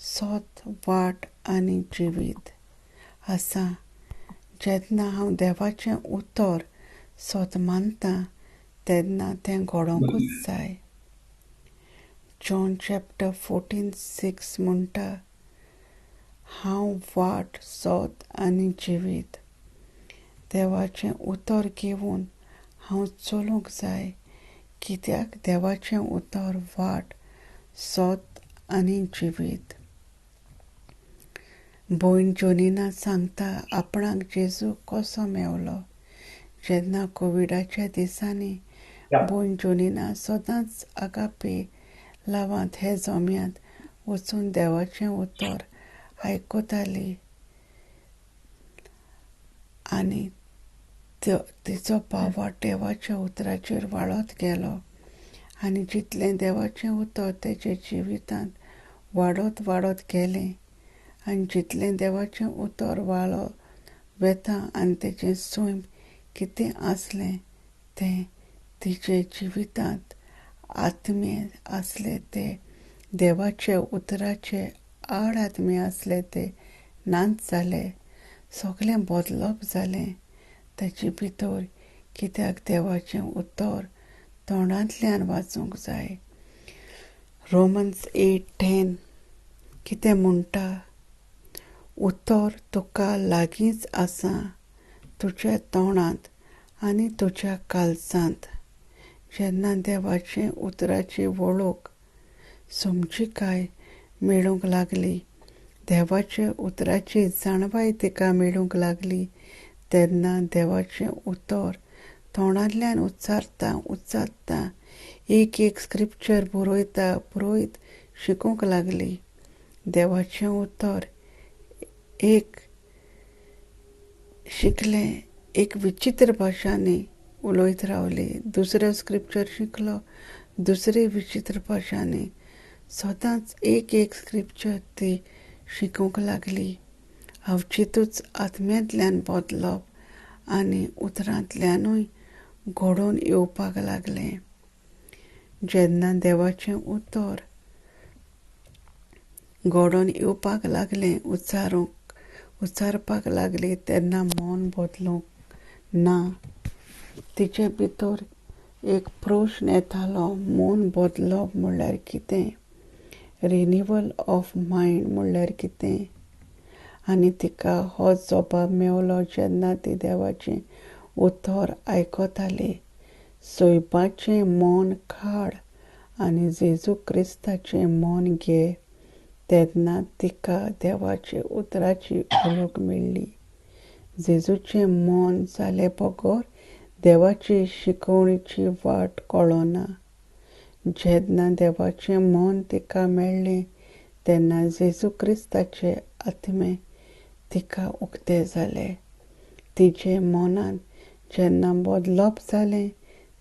सोत, वाट आनी जिवीत आसा. जेन्ना हांव देवाचें उतर सोत मानतां तेन्ना तें घडोवंकूच जाय. जॉन चॅप्टर 14:6 म्हणटा, हांव वाट, सोत आनी जिवीत. देवाचें उतर घेवन हांव चलूंक जाय, कित्याक देवाचें उतर वाट, सोत आनी जिवीत. भयण जोनिना सांगता आपणाक जेजू कसो मेवलो. जेन्ना कोविडाच्या दिसांनी भयण जोनिना सदांच आगापे लावांत हे जोम्यांत वचून देवाचें उतर आयकताली आनी तिचो पावाड देवाच्या उतराचेर वाडत गेलो. आनी जितलें देवाचें उतर तेजे जिवितांत वाडत गेलें आनी जितलें देवाचें उतर वाडत वेता आनी तेजें सैम कितें आसलें तें तिचे जिवितांत आत्मे आसले ते देवाचे उतराचे आड आत्मे आसले ते नाच जाले. सगळें बदलप जालें ताचे भितर, कित्याक देवाचें उतर तोंडांतल्यान वाचूंक जाय. रोमन्स 8:10 कितें म्हणटा, उतर तुका लागींच आसा, तुज्या तोंडांत आनी तुज्या काळजांत. जेन्ना देवाचे उतराची वळख समजिकाय मेळूंक लागली, देवाच्या उतराची जाणवाय तिका मेळूंक लागली, तेन्ना देवाचें उतर तोंडांतल्यान उच्चारता एक स्क्रिप्चर बरोयत शिकूंक लागली. देवाचें उतर शिकलें, एक विचित्र भाशांनी उलयत रावली. दुसरो स्क्रिप्चर शिकलो, दुसरे विचित्र भाशांनी. सदांच एक स्क्रिप्चर ती शिकूंक लागली. अवचितूच आत्म्यांतल्यान बदलप आनी उतरांतल्यानूय घडोवन येवपाक लागलें. जेन्ना देवाचें उतर घडोवन येवपाक लागलें, उच्चारपाक लागली, तेन्ना मन बदलूंक ना. तिचे भितर एक प्रश्न येतालो, मन बदलप म्हणल्यार कितें? रिन्यूवल ऑफ मायंड म्हणल्यार कितें? आनी तिका हो जबाब मेवलो जेन्ना ती देवाचें उतर आयकताली. सोयपाचें मन काड आनी जेजू क्रिस्ताचें मन घे. तेन्ना तिका देवाच्या उतराची वळख मेळ्ळी. जेजूचें मन जालें बगर देवाची शिकवणीची वाट कळना. जेन्ना देवाचें मन तिका मेळ्ळें तेन्ना जेजू क्रिस्ताचे आत्मे तिका उक्ते जाले. तिचे मनांत जेन्ना बदलप जालें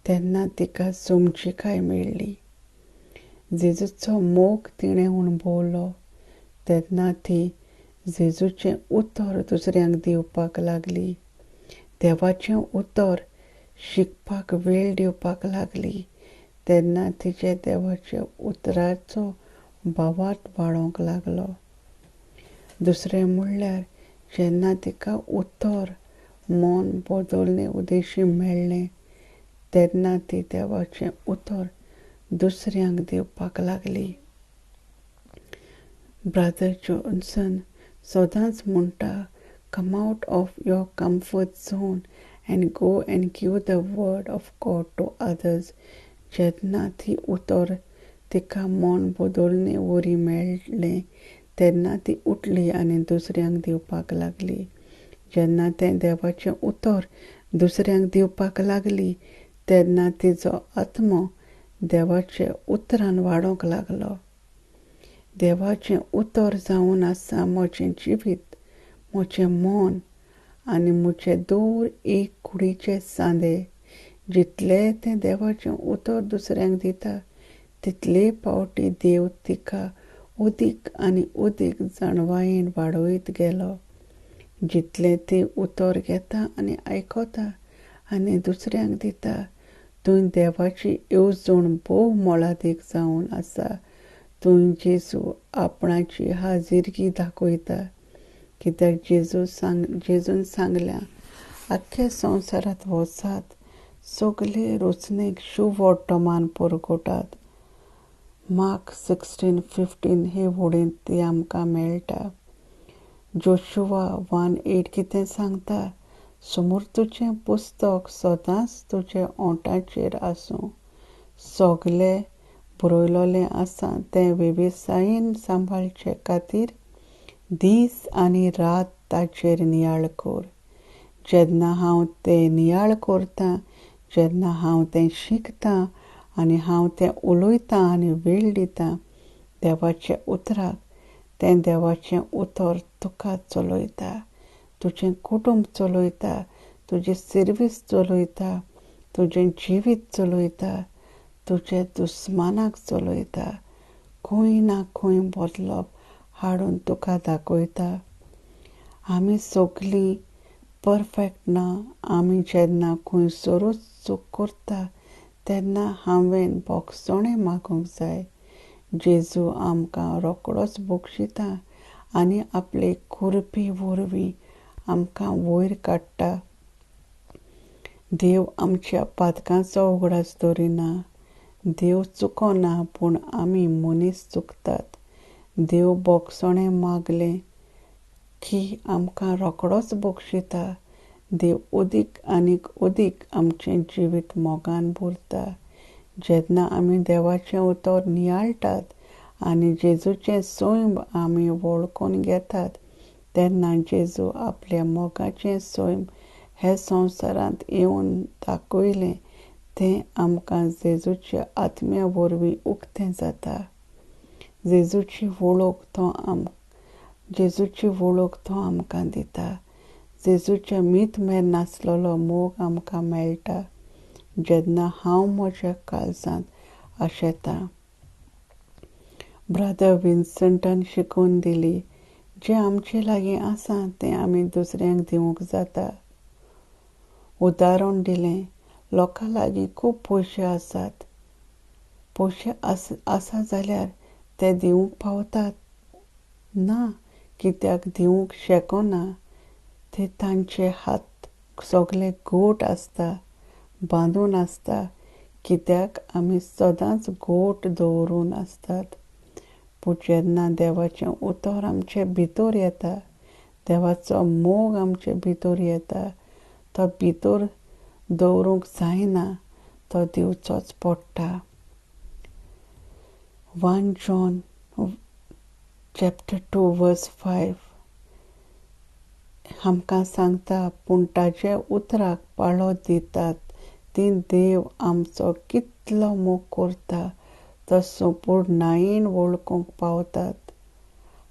तेन्ना तिका समजिकाय मेळ्ळी. जेजूचो मोग तिणें अणभवलो. तेन्ना ती जेजूचें उतर दुसऱ्यांक दिवपाक लागली. देवाचें उतर शिकपाक वेळ दिवपाक लागली. तेन्ना तिचे देवाच्या उतराचो बावार्थ वाडोंक लागलो. दुसरें म्हणल्यार जेन्ना तिका उतर मन बदलणे उदेशी मेळ्ळें तेन्ना ती देवाचें उतर दुसऱ्यांक दिवपाक लागली. ब्रदर जॉन्सन सदांच म्हणटा, come out of your comfort zone and go and give the word of God to others. जेन्ना ती उतर तिका मन बदलणे वरी मेळ्ळें तेन्ना ती उठली आनी दुसऱ्यांक दिवपाक लागली. जेन्ना तें देवाचें उतर दुसऱ्यांक दिवपाक लागली तेन्ना तिचो आत्मो देवाच्या उतरान वाडोंक लागलो. देवाचें उतर जावन आसा म्हजें जिवीत, म्हजें मन आनी म्हजें दोर एक कुडीचे सांदे. जितलें तें देवाचें उतर दुसऱ्यांक दिता तितले पावटी देव तिका उदीक आनी उदीक जाणवायेन वाडयत गेलो. जितलें ती उतर घेता आनी आयकता आनी दुसऱ्यांक दिता थंय देवाची येवजण भोव मोलादीक जावन आसा. थंय जेजू आपणाची हाजिरगी दाखयता, कित्याक जेजून सांगल्या आख्ख्या संवसारांत वचात, सगळे रचनेक शुभ वर्तमान परगटात. मार्क 16:15 हे वडींत ती आमकां मेळटा. जोशुआ 1:8 कितें सांगता, समोर तुजें पुस्तक सदांच तुजे ओंठाचेर आसूं. सगळें बरयलोलें आसा तें वेवसायीन सांबाळचे खातीर दीस आनी रात ताचेर नियाळ कर. जेन्ना हांव तें नियाळ करतां, जेन्ना हांव तें शिकतां आनी हांव तें उलयतां आनी वेळ दितां देवाच्या उतराक, तें देवाचें उतर तुका चलयता, तुजें कुटूंब चलयता, तुजी सर्वीस चलयता, तुजें जिवीत चलयता, तुजे दुस्मानाक चलयता, खंय ना खंय बदलप हाडून तुका दाखयता. आमी सगळीं परफेक्ट ना. आमी जेन्ना खंयसरूच चूक करता तेन्ना हांवें बक्षणें मागूंक जाय. जेजू आमकां रोखडोच बक्षिता आनी आपले कृपे वरवीं आमकां वयर काडटा. देव आमच्या पातकांचो उगडास दवरिना. देव चुकोना, पूण आमी मनीस चुकतात. देव बक्षणें मागलें की आमकां रोखडोच बक्षिता. देव अदीक आनीक अदीक आमचें जिवीत मोगान भरता. जेन्ना आमी देवाचें उतर नियाळटात आनी जेजूचें सैम आमी वळखून घेतात, तेन्ना जेजू आपल्या मोगाचें सैम हे संवसारांत येवन दाखयलें तें आमकां जेजूच्या आत्म्या वरवीं उक्तें जाता. जेजूची वळख तो आमकां दिता. जेजूच्या मीत मेर नासलेलो मोग आमकां मेळटा जेन्ना हांव म्हज्या काळजांत आशेतां. ब्रदर विन्संटान शिकोवन दिली, जें आमचे लागीं आसा तें आमी दुसऱ्यांक दिवंक जाता. उदाहरण दिलें, लोकां लागीं खूब पयशे आसात. पयशे आसा जाल्यार ते दिवंक पावतात? ना, कित्याक दिवंक शकना. ते तांचे हात सगळे घोट आसता, बांदून आसता, कित्याक आमी सदांच घोट दवरून आसतात. पूण जेन्ना देवाचें उतर आमचे भितर येता, देवाचो मोग आमचे भितर येता, तो भितर दवरूंक जायना, तो दिवचोच पडटा. 1 John chapter 2 verse 5 आमकां सांगता, पूण ताचे उतराक पाळो दितात ती देव आमचो कितलो मोग करता तो संपूर्णतायेन वळखूंक पावतात.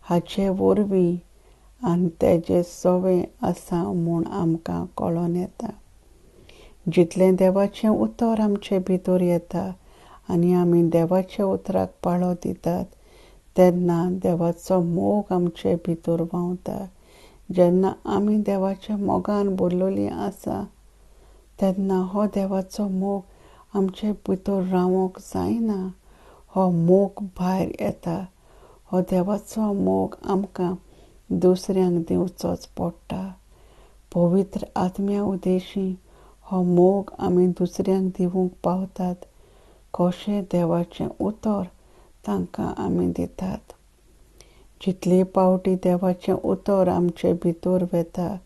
हाचे वरवीं आनी तेजे सवें आसा म्हूण आमकां कळोन येता. जितलें देवाचें उतर आमचे भितर येता आनी आमी देवाच्या उतराक पाळो दितात, तेन्ना देवाचो मोग आमचे भितर व्हांवता. जेन्ना आमी देवाच्या मोगान भरलेलीं आसा, तेन्ना हो देवाचो मोग आमचे भितर रावोंक जायना. हो मोग भायर येता. हो देवाचो मोग आमकां दुसऱ्यांक दिवचोच पडटा. पवित्र आत्म्या उदेशी हो मोग आमी दुसऱ्यांक दिवंक पावतात. कशें देवाचें उतर तांकां आमी दितात. जितले पावटी देवाचें उतर आमचे भितर वेता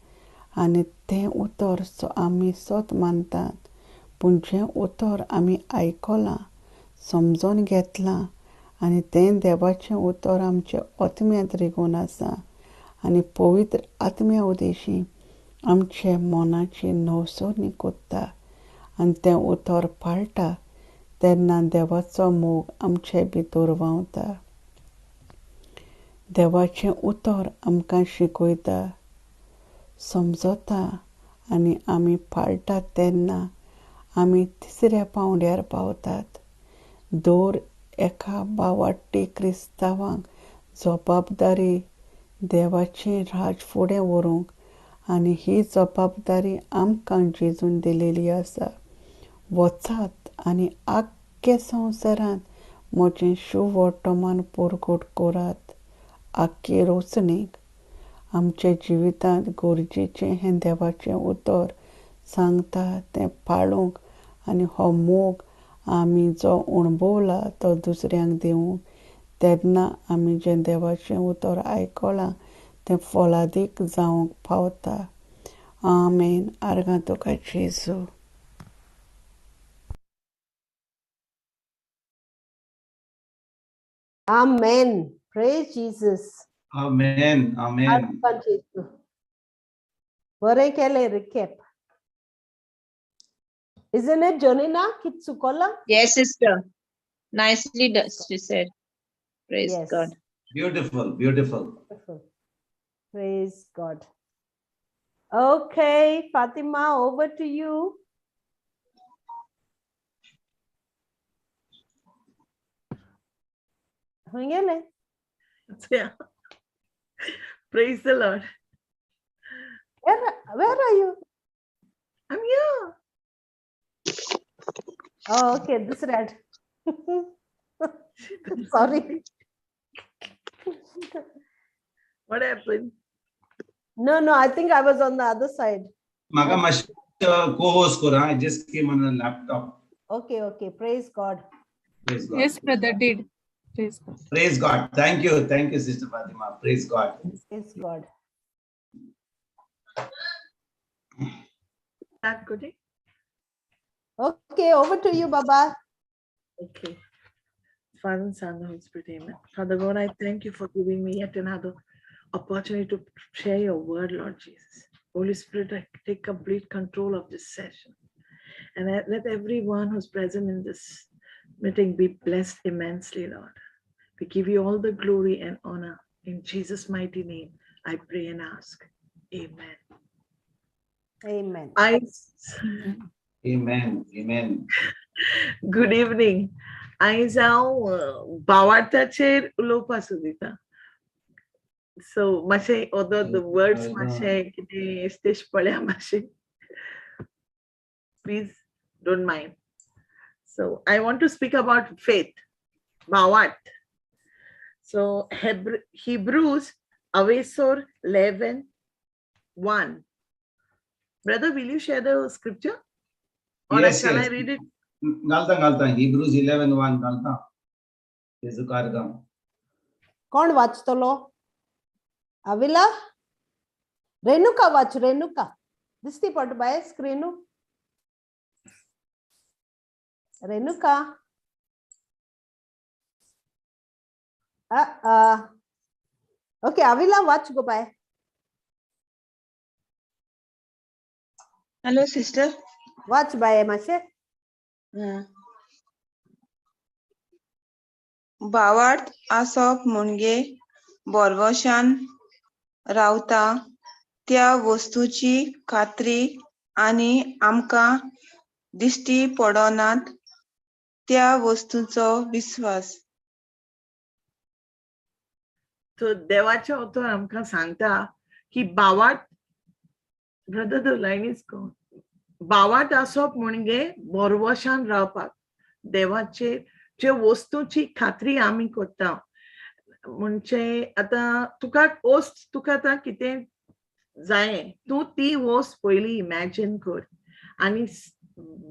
आनी तें उतर आमी सत मानतात, पूण जें उतर आमी आयकलां, समजून घेतलां आनी तें देवाचें उतर आमच्या आत्म्यांत रिगून आसा आनी पवित्र आत्म्या उदेशी आमचे मनाची नवसोनी कोत्ता आनी तें उतर पाळटा, तेन्ना देवाचो मोग आमचे भितर व्हांवता. देवाचें उतर आमकां शिकयता, समजता आनी आमी पाळटात तेन्ना आमी तिसऱ्या पांवड्यार पावतात. दर एका भावार्थी क्रिस्तांवाक जबाबदारी देवाचें राज फुडें व्हरूंक आनी ही जबाबदारी आमकां जेजून दिलेली आसा. वचात आनी आख्खे संवसारांत म्हजें शुभ वर्तमान परगट करात. आख्खे रोचणेक आमच्या जिवितांत गरजेचें हें देवाचें उतर सांगता तें पाळूंक आनी हो मोग आमी जो अणभवला तो दुसऱ्यांक दिवंक. तेन्ना आमी जें देवाचें उतर आयकलां तें फलादीक जावंक पावता. आमेन. आर्गां तुका जेजू. Amen. Praise Jesus. Amen. Amen. तुका जेजू. बरें केलें recap. Isn't it, Jonina? Kit चुकला? Yes, sister. Nicely done, she said. Praise Yes. God. Beautiful, beautiful. Wonderful. Praise God. Okay, Fatima, over to you. होंगे Yeah. Praise the Lord. Where are you? I'm here. Oh, okay, this red. Sorry. What happened? No, I think I was on the other side. Maga co-host kora. I just came on a laptop. Okay. Praise God. Praise God. Yes, brother did. Praise God. Praise God. Thank you, Sister Fatima. Praise God. Praise God. That good? Okay, over to you, Baba. Okay. Father and Son, and Holy Spirit, amen. Father God, I thank you for giving me yet another opportunity to share your word, Lord Jesus. Holy Spirit, I take complete control of this session. And let everyone who's present in this meeting be blessed immensely, Lord. We give you all the glory and honor. In Jesus' mighty name, I pray and ask. Amen. Amen. Amen. Good evening. आयज हांव भावार्थाचेर उलोवपाक सोदिता. So मातशें although the words मातशें कितें स्टेश पळ्या मातशें. Please don't mind. So I want to speak about faith. भावार्थ. So Hebrews 11:1. Brother, will you share the scripture? Or Yes, shall yes. I read it? घालता. Hebrews 11:1 घालता. जेजू कारगा. कोण वाचतलो? अविला? रेणुका वाच, रेणुका. दिसती पट बाय स्क्रीनू. रेणुका. Okay, अविला वाच गो बाय. Hello, sister. वाच bye माशे. भावार्थ आसप म्हणजे बोरवशान रावता त्या वस्तूची खात्री आनी आमकां दिश्टी पडोनात त्या वस्तूचो विश्वास. So देवाचे उतर आमकां सांगता की भावार्थ, brother, the line is gone. भावार्थ आसप म्हणजे बोरवशान रावपाक. देवाचे जे वस्तूची खात्री आमी करता. म्हणजे आता तुका वस्त तुका आतां कितें जाय तूं ती वस्त पयली इमॅजिन कर आनी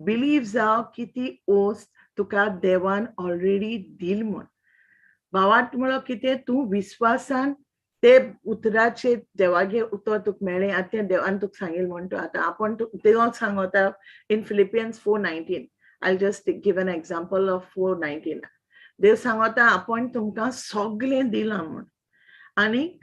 बिलीव जाव की ती वस्त तुका देवान ऑलरेडी दिल म्हण. भावार्थ म्हणल्यार कितें तूं विश्वासान ते उतराचे देवागे उतर तुका मेळ्ळें. आतां तें देवान तुका सांगिल्लें म्हणटा. आतां आपण देवाक सांगता in Philippians 4:19. I'll just give an example of 4:19. देव सांगता आपण तुमकां सगळें दिलां म्हण. आनी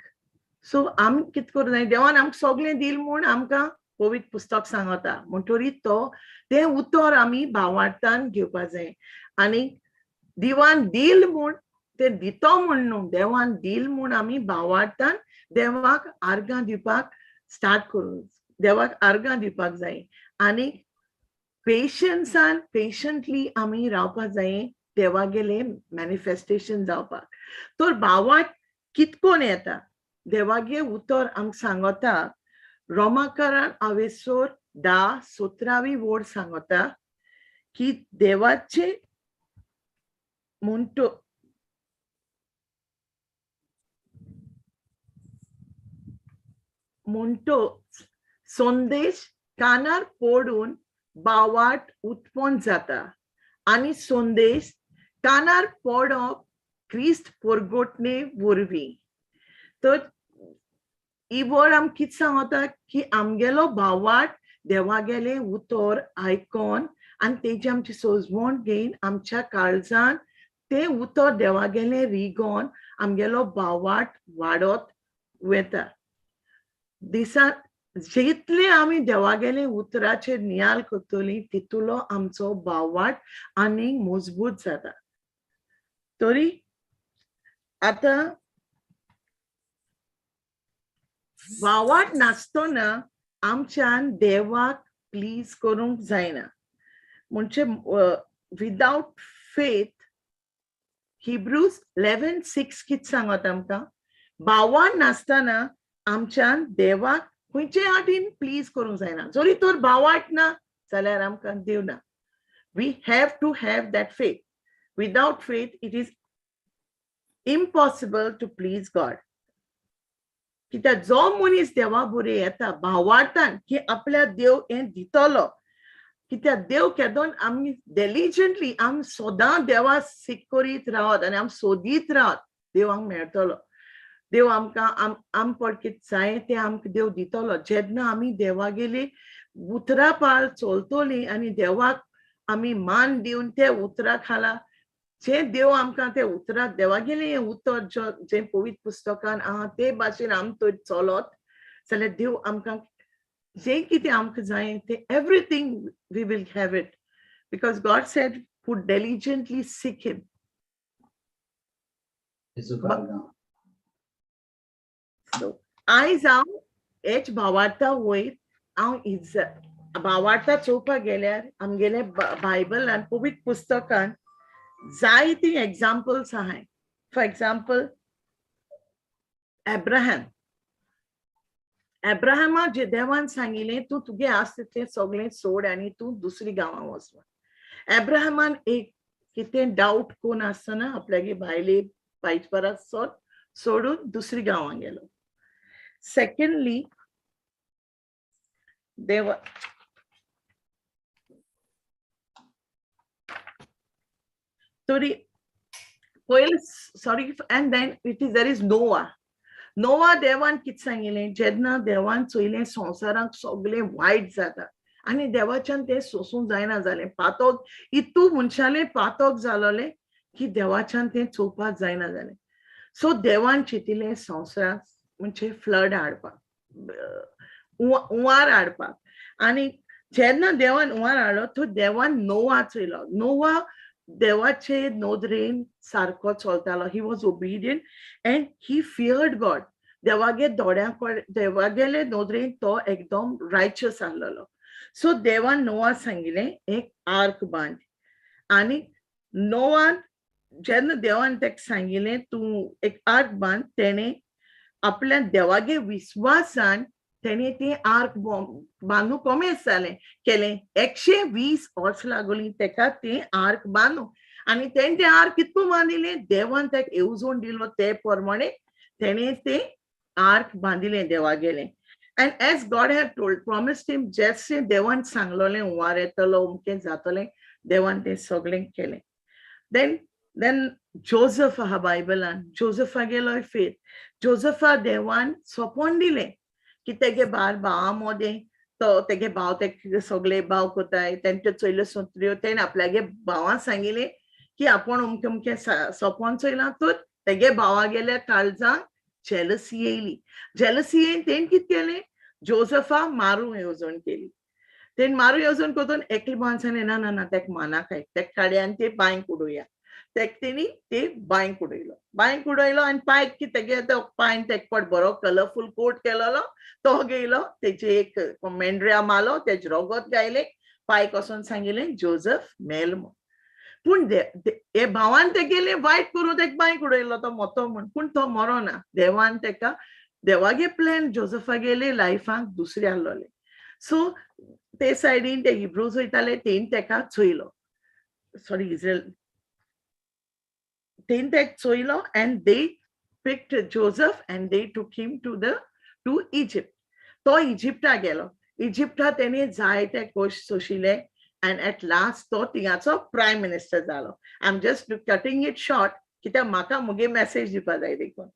सो आमी कितें करूं जाय, देवान आमकां सगळें दिल म्हूण आमकां पवित्र पुस्तक सांगता. म्हणटरीत तो तें उतर आमी भावार्थान घेवपाक जाय. आनी देवान दिल म्हूण तें दितो म्हूण न्हू, देवान दिल म्हूण आमी भावार्थान देवाक आर्गां दिवपाक स्टार्ट करूं. देवाक आर्गां दिवपाक जाय. आनी पेशन्सान पेशंटली आमी रावपाक जाय देवागेले मॅनिफेस्टेशन जावपाक. तर भावार्थ कितकोन येता? देवागे उतर आमकां सांगता रोमाकारान 10:17 सांगता की देवाचे म्हणतो संदेश कानार पडून बावाट उत्पन्न जाता आणि संदेश कानार पडप क्रिस्त परगोटणे वरवीं. तर ही वर्ड आम कित सांगता की आमगेलो बावाट देवागेले उतर आयकोन आणि तेजी आमची सोजवण घेवन आमच्या काळजान ते उतर देवागेले रिगोन आमगेलो बावाट वाडत वता. दिसा जितले आमी देवागेले उतराचेर नियाल करतली तितुलो आमचो बावाट आनीक मजबूत जाता. तरी आता बावाट नासतना आमच्यान देवाक प्लीज करूंक जायना. म्हणजे विदाउट फेथ हिब्रूज 11:6 कित सांगत आमकां बावाट नासतना आमच्यान देवाक खंयचे वाटेन प्लीज करूंक जायना. जरी तर बावाट ना जाल्यार आमकां देव ना. We have to have that faith. Without faith it is impossible to please God. कित्याक जो मनीस देवा बरे येता भावार्थान की आपल्या देव हे दितलो, कित्याक देव केदोन आमी डेलिजंटली आमी सदां देवा सीक करीत रावत आनी आमी सोदीत रावत देव आमकां मेळटलो. देव आमकां आम पड कितें जाय तें आमकां देव दितलो. जेन्ना आमी देवागेली उतरां पाळ चलतलीं आनी देवाक आमी मान दिवन ते उतरां खाला जे देव आमकां ते उतरां देवागेलें हें उतर जे पवित्र पुस्तकान आहा ते भाशेन आमी तर चलत जाल्यार देव आमकां जे कितें आमकां जाय ते everything we will have it because God said who diligently seek him. आयज हांव हेच भावार्था वयर हांव भावार्था चोवपाक गेल्यार आमगेले बायबलान पवित्र पुस्तकान जायती एग्जाम्पल्स आहाय. फॉर एग्जाम्पल एब्राहमा जे देवान सांगिल्लें तूं तुगे आस्त तें सगळें सोड आनी तूं दुसरी गांवां वच. एब्राहमान एक कितें डाउट कोण आसतना आपल्यागे भायले पायतपरा सोडून दुसरी गांवां गेलो. सेकंडली देवा तरी पयले sorry and then there is Noah देवान कितें सांगिल्लें जेन्ना देवान चोयलें संवसाराक सगळें वायट जाता आनी देवाच्यान तें सोसूंक जायना जालें. पातोक इतू मनशालें पातोक जालोलें की देवाच्यान तें चोवपाक जायना जालें. सो देवान चिंतिल्लें संवसाराक म्हणजे फ्लड हाडपाक हुंवार हाडपाक. आनी जेन्ना देवान हुंवार हाडलो तो देवान नोवा चोयलो. नोवा देवाचे नोदरेन सारको चलतालो. He was obedient and he feared God. देवागे देवागेले नोदरेन तो एकदम रायचस आहलोलो. सो देवान नोवा सांगिल्लें एक आर्क बांद. आनी नोवान जेन्ना देवान ताका सांगिल्लें तूं एक आर्क बांद तेणें आपल्या देवागे विश्वासान तेणें तें आर्क बांदूंक कोमेस जालें केलें. 120 वर्स लागलीं ताका तें आर्क बांदूंक. आनी तेणें तें आर्क कितको बांदिल्लें देवान ताका येवजण दिलो ते प्रमाणे तेणें तें आर्क बांदिल्लें देवागेलें. And as God had told promised him जशें देवान सांगलोलें हुंवार येतलो अमकें जातलें देवान तें सगळें केलें. देन जोसेफ आहा बायबलान. जोसेफागेलोय फेथ. जोसेफा देवान सोपोन दिलें की तेगे भावां मोदें तो तेगे भाव ते सगळे भाव कोताय तेंच्यो चोयल्यो सोत्र्यो तेणें आपल्यागे भावां सांगिल्लें की आपूण अमकें सोपोन चोयलां. तर तेगे भावागेल्या काळजांक जेलसी येयली. जेलसी येवन तेणें कितें केलें जोसेफा मारूंक येवजण केली. तेणें मारूं येवजण कोतून एकले भावान सांगलें ना ना ना तेका मानाकाय तेका काडया आनी ते बांयक उडोवया. तेका तेणी ते बांयक उडयलो आनी पांय की तेगे पांय तेका पड बरो कलरफूल कोट केलोलो तो घेयलो तेचे एक मेंढऱ्या मारलो तेजे रोगत गायलें पांय कोसोन सांगिल्लें जोसेफ मेल म्हूण. पूण हे भावान तेगेलें वायट करून तेका बांयक उडयलो तो मोतो म्हूण. पूण तो मरो ना. देवान तेका देवागे प्लॅन जोसेफागेले लायफाक दुसरे आहलोले. सो ते सायडीन ते हिब्रूज वयताले तेणी तेका चोयलो. Israel, tainted soil, and they picked Joseph and they took him to Egypt. तो इजिप्टा गेलो. इजिप्टा तेणे जायते कोश सोशिले and at last तो तिंगाचो prime minister जालो. I'm just cutting it short कित्याक म्हाका मुगे message दिवपा जाय देखून.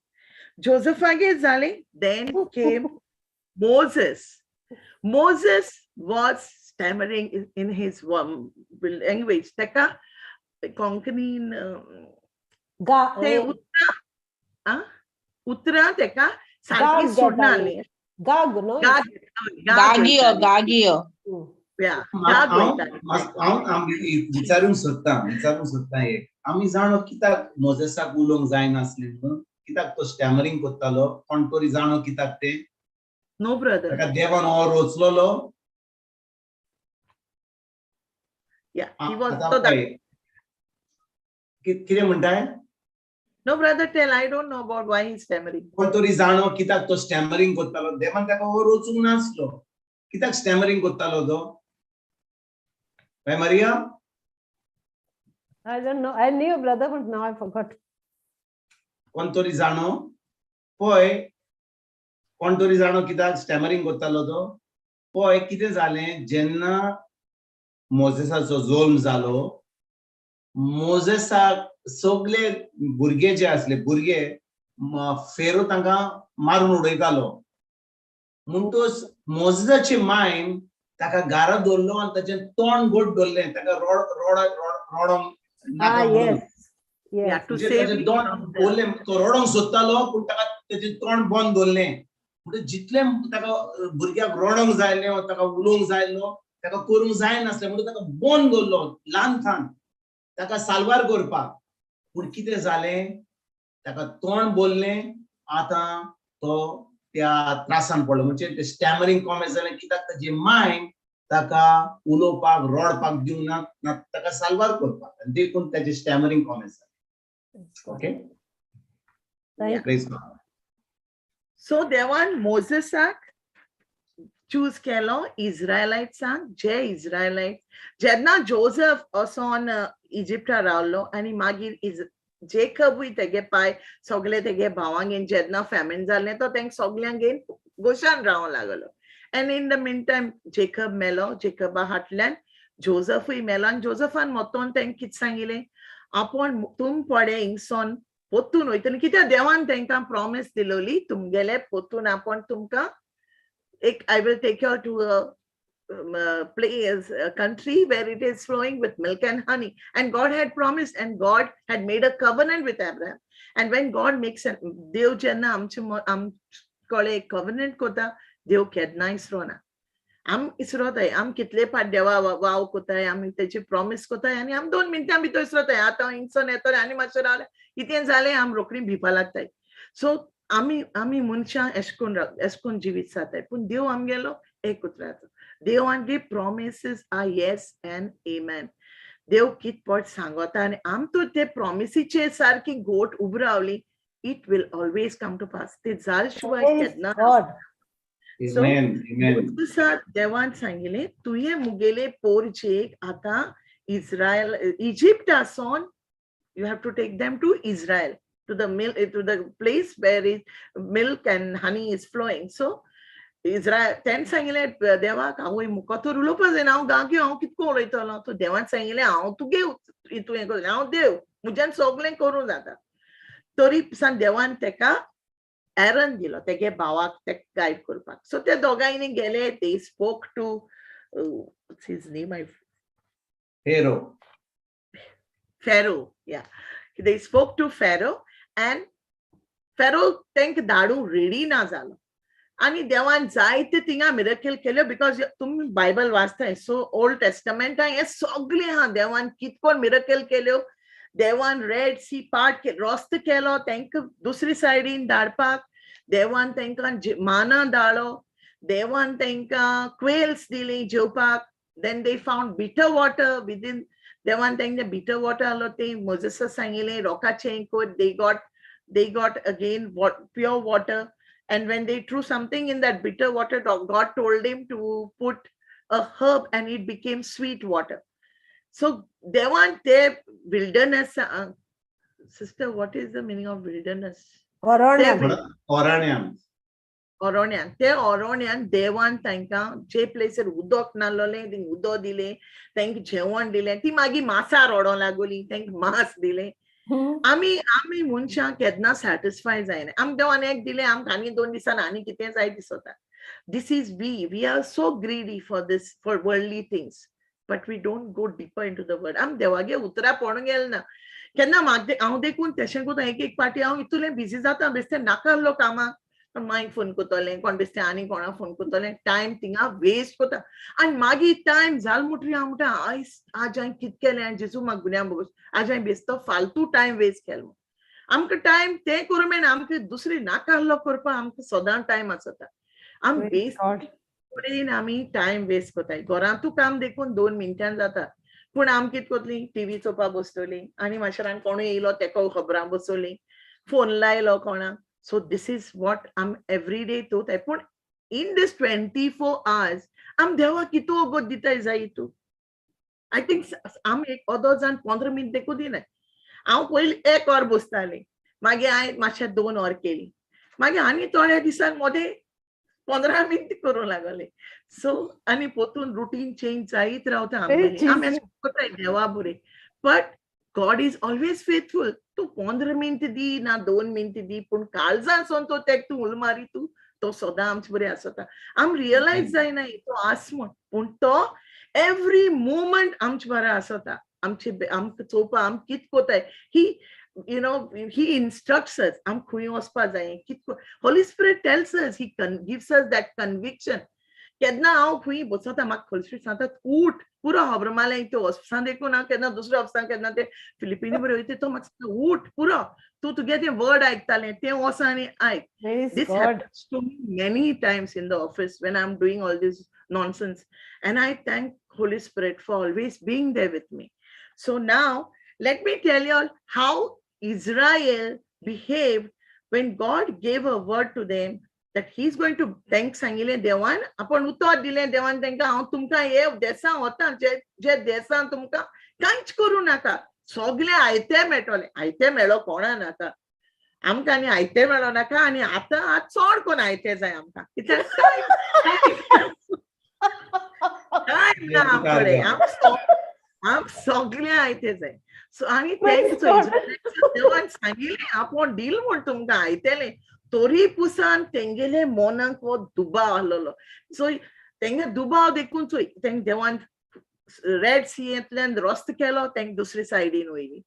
Josephaगे जाले, then came Moses. Moses was stammering in his language. Teka Konkani te Uttara teka सारखी सुटना आली. Gag, no? Gagio. Yeah. विचारूंक सोदता एक. आमी जाणो कित्याक मोजेसाक उलोवंक जायनासलें म्हणून, कित्याक तो स्टॅमरिंग करतालो, कोण तरी जाणो कित्याक ते? No, brother. ताका देवान हो रोचलोलो. Yeah, he was. कितें म्हणटाय? No, brother, tell. I don't know about why he's stammering. कोण तरी जाणो कित्याक तो स्टॅमरिंग करतालो. देवान ताका हो रोचूंक नासलो. कित्याक स्टॅमरिंग करतालो तो? Right, Maria? I don't know. I knew, brother, but now I forgot. कोण तरी जाणो पळय, कोण तरी जाणो कित्याक स्टॅमरिंग करतालो तो? पळय कितें जालें, जेन्ना मोजेसाचो जल्म जालो, मोजेसाक सगळे भुरगे जे आसले, भुरगे फेरो तांकां मारून उडयतालो. म्हणटूच मोजेसाची मायन ताका घारा दवरलो आनी ताचें तोंड घोट दवरलें, ताका रोडोंक नाका म्हणून. Yeah, to save him from them. तो रोडोंक सोदतालो पूण ताका तेजें तोंड बंद दवरलें. म्हणजे जितलें ताका भुरग्याक रोडोंक जायलें, ताका उलोवंक जायलो, ताका करूंक जाय नासलें म्हणून ताका बंद दवरलो ल्हानथान ताका साल्वार करपाक. पूण कितें जालें, ताका तोंड बोल्लें, आतां तो त्या त्रासान पडलो. म्हणजे ते स्टॅमरिंग कमी जालें कित्याक ताची मायंड ताका उलोवपाक रोडपाक दिवंक ना, ताका साल्वार करपाक. देखून ताचें स्टॅमरिंग कमी जालें. Okay? Praise God. So देवान मोजेसाक चूज केलो इस्रायलाइट्सांक, जे इस्रायलाइट जेन्ना जोसेफ असोन इजिप्टा रावलो आनी मागीर जेकबूय तेगे पाय सगळे तेगे भावांक घेवन जेन्ना फॅमिन जालें तो तेंक सगळ्यांक घेवन गोशान रावंक लागलो. And in the meantime Jacob मेलो, जेकबा हाटल्यान जोसेफूय मेलो आनी जोसेफान मोतोन तेंक कितें सांगिल्लें, आपण तुम पडे हिंगसोन पोत्तून वयतली, कित्याक देवान तेंकां प्रॉमिस दिलोली, तुमगेले पोत्तून आपण तुमकां एक I will take you to a place, a country where it is flowing with milk and honey. And God had promised, and God had made a covenant with Abraham. And when God makes a Dev jenna amchkole covenant kota, Dev kedna isrona. Am isrotay, am kitle pat deva wow kotay, am techi promise kotay, आणि am 2 मिनिटां भितर इसरotay. आता इंसन येतले आनी मातशें रावले इतें जालें, आम रोखडी भिवपा लागताय. So आमी मनशां एशकोन जिवीत जाताय, पूण देव आमगेलो एक उतराचो. देव आमगे promises are yes and amen. देव कित पट सांगता आनी आम तो ते प्रॉमिसीचे सारकी गोट उब रावली, it will always come to pass. ते जाल शिवाय केन्ना. So देवान सांगिल्लें, तुये मुगेले पोरचेक आतां Israel इजिप्टासून you have to take them to Israel, to the place where milk and honey is flowing. So Israel ten सांगिल्लें देवाक, आवय मुको तर उलोवपा जायना, हांव गांवगे हांव कितको उलयतलो. तो देवान सांगिल्लें, हांव तुगे हितून हें करतलें, हांव देव, म्हज्यान सगळें करूं जाता. तरी सान देवान तेका एरन दिलो, तेगे भावाक तेका गायड करपाक. सो ते दोगांयनी गेले, they spoke to what's his name, Pharaoh. Yeah, they spoke to Pharaoh, and Pharaoh तेंक धाडू रेडी ना जालो. आनी देवान जायते थिंगा मिरेकल केल्यो, बिकॉज तुमी बायबल वाचताय, सो ओल्ड टेस्टमेंटां हे सगळे हा देवान कितकोन मिरेकल केल्यो. देवान रेड सी पार्ट रस्तो केलो तेंक दुसरी सायडीन धाडपाक. देवान तेंकां माना धाडलो. देवान तेंकां क्वेल्स दिली जेवपाक. Then they found bitter water within. देवान तेंगे bitter water आलो, ते मोजेसा सांगिल्लें रोकाचें core. They got again pure water. And when they threw something in that bitter water, God told him to put a herb and it became sweet water. So देवान ते wilderness, sister, what is the meaning of wilderness? Oranyan. Oronian. ते Oronian देवान तांकां जे प्लेसीर उदक नासलोलें thing उदक दिलें, तांकां जेवण दिलें, ती मागीर मासा रडों लागोली, तांकां मास दिलें. आमी मनशां केन्ना सॅटिस्फाय जायना. आमकां देवान एक दिलें, आमकां आनी 2 दिसान आनी कितें जाय दिसता. This is we are so greedy for this, for worldly things, but we don't go deeper into the word. आम देवागे उतरां पडूंक गेल ना. केन्ना हांव देखून तशें कोता एक पाटी हांव इतलें बिजी जाता, बेश्टें नाका आसलो कामाक. मागीर फोन कोत्तोलें, कोण बेश्टें आनी कोणाक फोन कोत्तोलें, टायम थिंगा वेस्ट कोता. आनी मागीर टायम जाल म्हणटरी हांव म्हणटा आज हांवें कितें केलें, आनी जेजू म्हाका गुन्यांव बोगोस, आज हांवें बेश्टो फालतू टायम वेस्ट केलो. आमकां टायम तें करूं मेळना, आमकां दुसरी नाका आसलो करपाक आमकां सदां टायम आसता. आम बेस्ट आमी टायम वेस्ट कोताय. घरांतू काम देखून 2 मिनटां जाता, पूण आम कितें कोतलीं, टीव्ही चोवपा बसतलीं, आनी माशेरान कोणूय येयलो तेका खबरां बसोलीं, फोन लायलो कोणाक. So this is what I'm every day taught. But in this 24 hours, I'm देवा कितू ओगोत दिताय जाय तू. I think आम एक ओदो जाण 15 मिनट देखू दिनाय. हांव पयलीं 1 वर बसतालें, मागीर हांवें मातशें 2 वर केलीं, मागीर आनी थोड्या दिसांक मोदें 15 मिनट करूं लागलें. सो आनी पोतून रुटीन चेंज जायत रावता आमगेली. आमी अशें कोताय देवा बरें, but God is always faithful. तू 15 मिनट दी ना 2 मिनट दी, पूण काळजांसून तो तेक तू उल मारी तू, तो सदां आमचे बरें आसता. आम रियलायज जायना तो आस म्हूण, पूण तो एवरी मोमेंट आमचे बरें आसता. आमकां चोवपा आम कितें कोताय, he instructs us. आम खंय वचपा जाय, कितें Holy Spirit tells us, he gives us that conviction. केन्ना हांव खंय बसता, म्हाका होली स्पिरीट सांगता उठ, पुरो खबर मारलें. तो ऑफिसान देखून हांव केन्ना दुसऱ्या ऑफिसान केन्ना ते फिलिपिनी बरोबर वयता, तो म्हाका सांगता उठ पुरो, तू तुगे तें वर्ड आयकतालें तें वच आनी आयक. This happens to me many times in the office when I'm doing all this nonsense, and I thank Holy Spirit for always being there with me. So now let me tell you all how Israel behaved when God gave a word to them that he's going to thank सांगिल्लें देवान, आपण उतर दिलें देवान तांकां, हांव तुमकां हे देसां वता, जे देसां तुमकां कांयच करूं नाका, सगळें आयतें मेळटलें. आयतें मेळ्ळो कोणा नाका, आमकां आनी आयतें मेळो नाका, आनी आतां चड कोण आयतें जाय आमकां, कित्याक टायम ना आमकडे, आम सगळें आयतें जाय. सो आनी देवान सांगिल्लें आपण डील म्हूण तुमकां आयतेलें, तोरी पुसान तेंगेले मोनाक हो दुबाव आहलोलो. सो तेंगे दुबाव देखून चोय तेंक देवान रेड सीयेंतल्यान रस्तो केलो, तेंक दुसरे सायडीन वयली.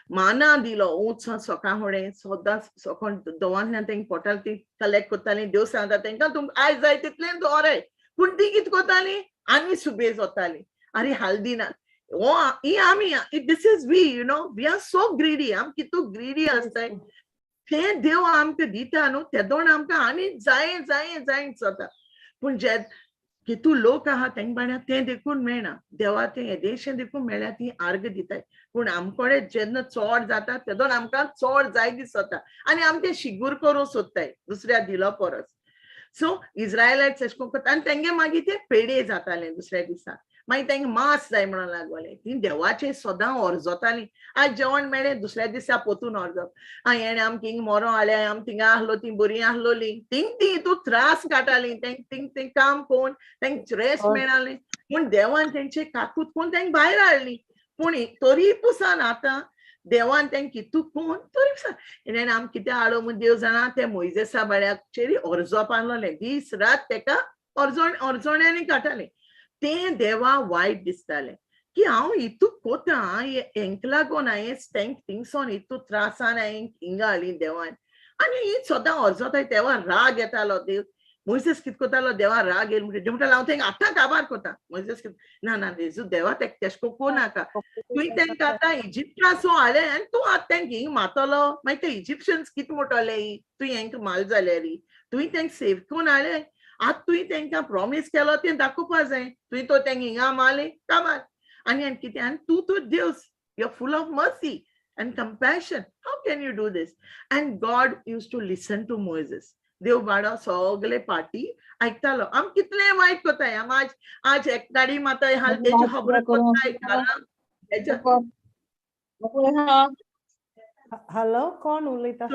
माना दिलो ऊंच सोकां फुडें, सदां सोकोन देवांतल्यान तेंक पोटाल ती कलेक्ट कोत्तालीं. देव सांगता तेंकां तुमकां आयज जाय तितलें दवराय, पूण ती कितें कोत्तालीं, आनी सुबेज वतालीं. अरे हालदी ना ही आमी, this is we are so greedy. आम कितू ग्रीडी आसताय, तें देव आमकां दिता न्हू, तेदोण आमकां आनी जाय जाय जाय जाता. पूण जे कितू लोक आहा तेंक बाण्या तें देखून मेळना. देवा तें येदेशें देखून मेळ्ळ्या ती आर्ग दिताय, पूण आमकोडे जेन्ना चोड जाता तेदोण आमकां चोड जाय दिसता, आनी आमी तें शिगूर करूं सोदताय दुसऱ्या दिलो परस. सो इस्रायलाइट्स एशें कोन्न कोत्ता, आनी तेंगे मागीर तें पेडे जातालें दुसऱ्या दिसा. मागीर तांकां मास जाय म्हणून लागलें. ती देवाचें सदां ओरजोतालीं. आज जेवण मेळ्ळें, दुसऱ्या दिसा पोतून ओरजप. हेणें आमकां हिंग मोरो हाडलें, आम थिंगा आहलो, ती बरीं आहलोलीं. ती त्रास काडटालीं, तें काम कोन्न तेंक रेस्ट मेळनालें, पूण देवान तेंचे काकूत कोन्न तेंक भायर हाडलीं. पूण तोरी पुसान आतां देवान तेंक कितू कोन्न तोरी पुसान हेणें आम कितें हाडो म्हूण देव जाणा, ते मोइजेसा बाळ्याचेर ओरजोप आहलोलें. दीस रात तेका ओरजोण्यांनी काडटालें. तें देवा वायट दिसतालें की हांव हितू कोता, हेंक लागोन हांवें तेंक थिंगसोन हितू त्रासान हांवें हिंगा हाडलीं देवान. आनी ही सदां ओरजोताय. देवा राग येतालो. देव मोइसेस कितें कोतालो, देवा राग येयलो म्हणटा, देव म्हणटालो हांव तेंक आतां काबार कोता. मोइसेस ना ना जेजू देवा तेक तेशको कोनाका, तुवें तेंकां आतां इजिप्टासून हाडलें आनी तूं आतां तेंक हिंग मातलो. मागीर ते इजिप्शियन्स कितें म्हणटले, तुवें हेंकां माल जाल्यार तुवें तेंक सेव कोन्न हाडलें, आतां तुवें तेंकां प्रॉमीस केलो तें दाखोवपा जाय. तुवें तो तेंक हिंगा मारलें काबार. आनी कितें, आनी तूं देव, you are full of mercy and compassion. How can you do this? And God used to listen to Moses. देव बाडो सगळे पार्टी आयकतालो. आम कितले वायट कोताय, आम आज एक गाडी माताय हाल तेजी खबर कोताय, हॅलो कोण उलयता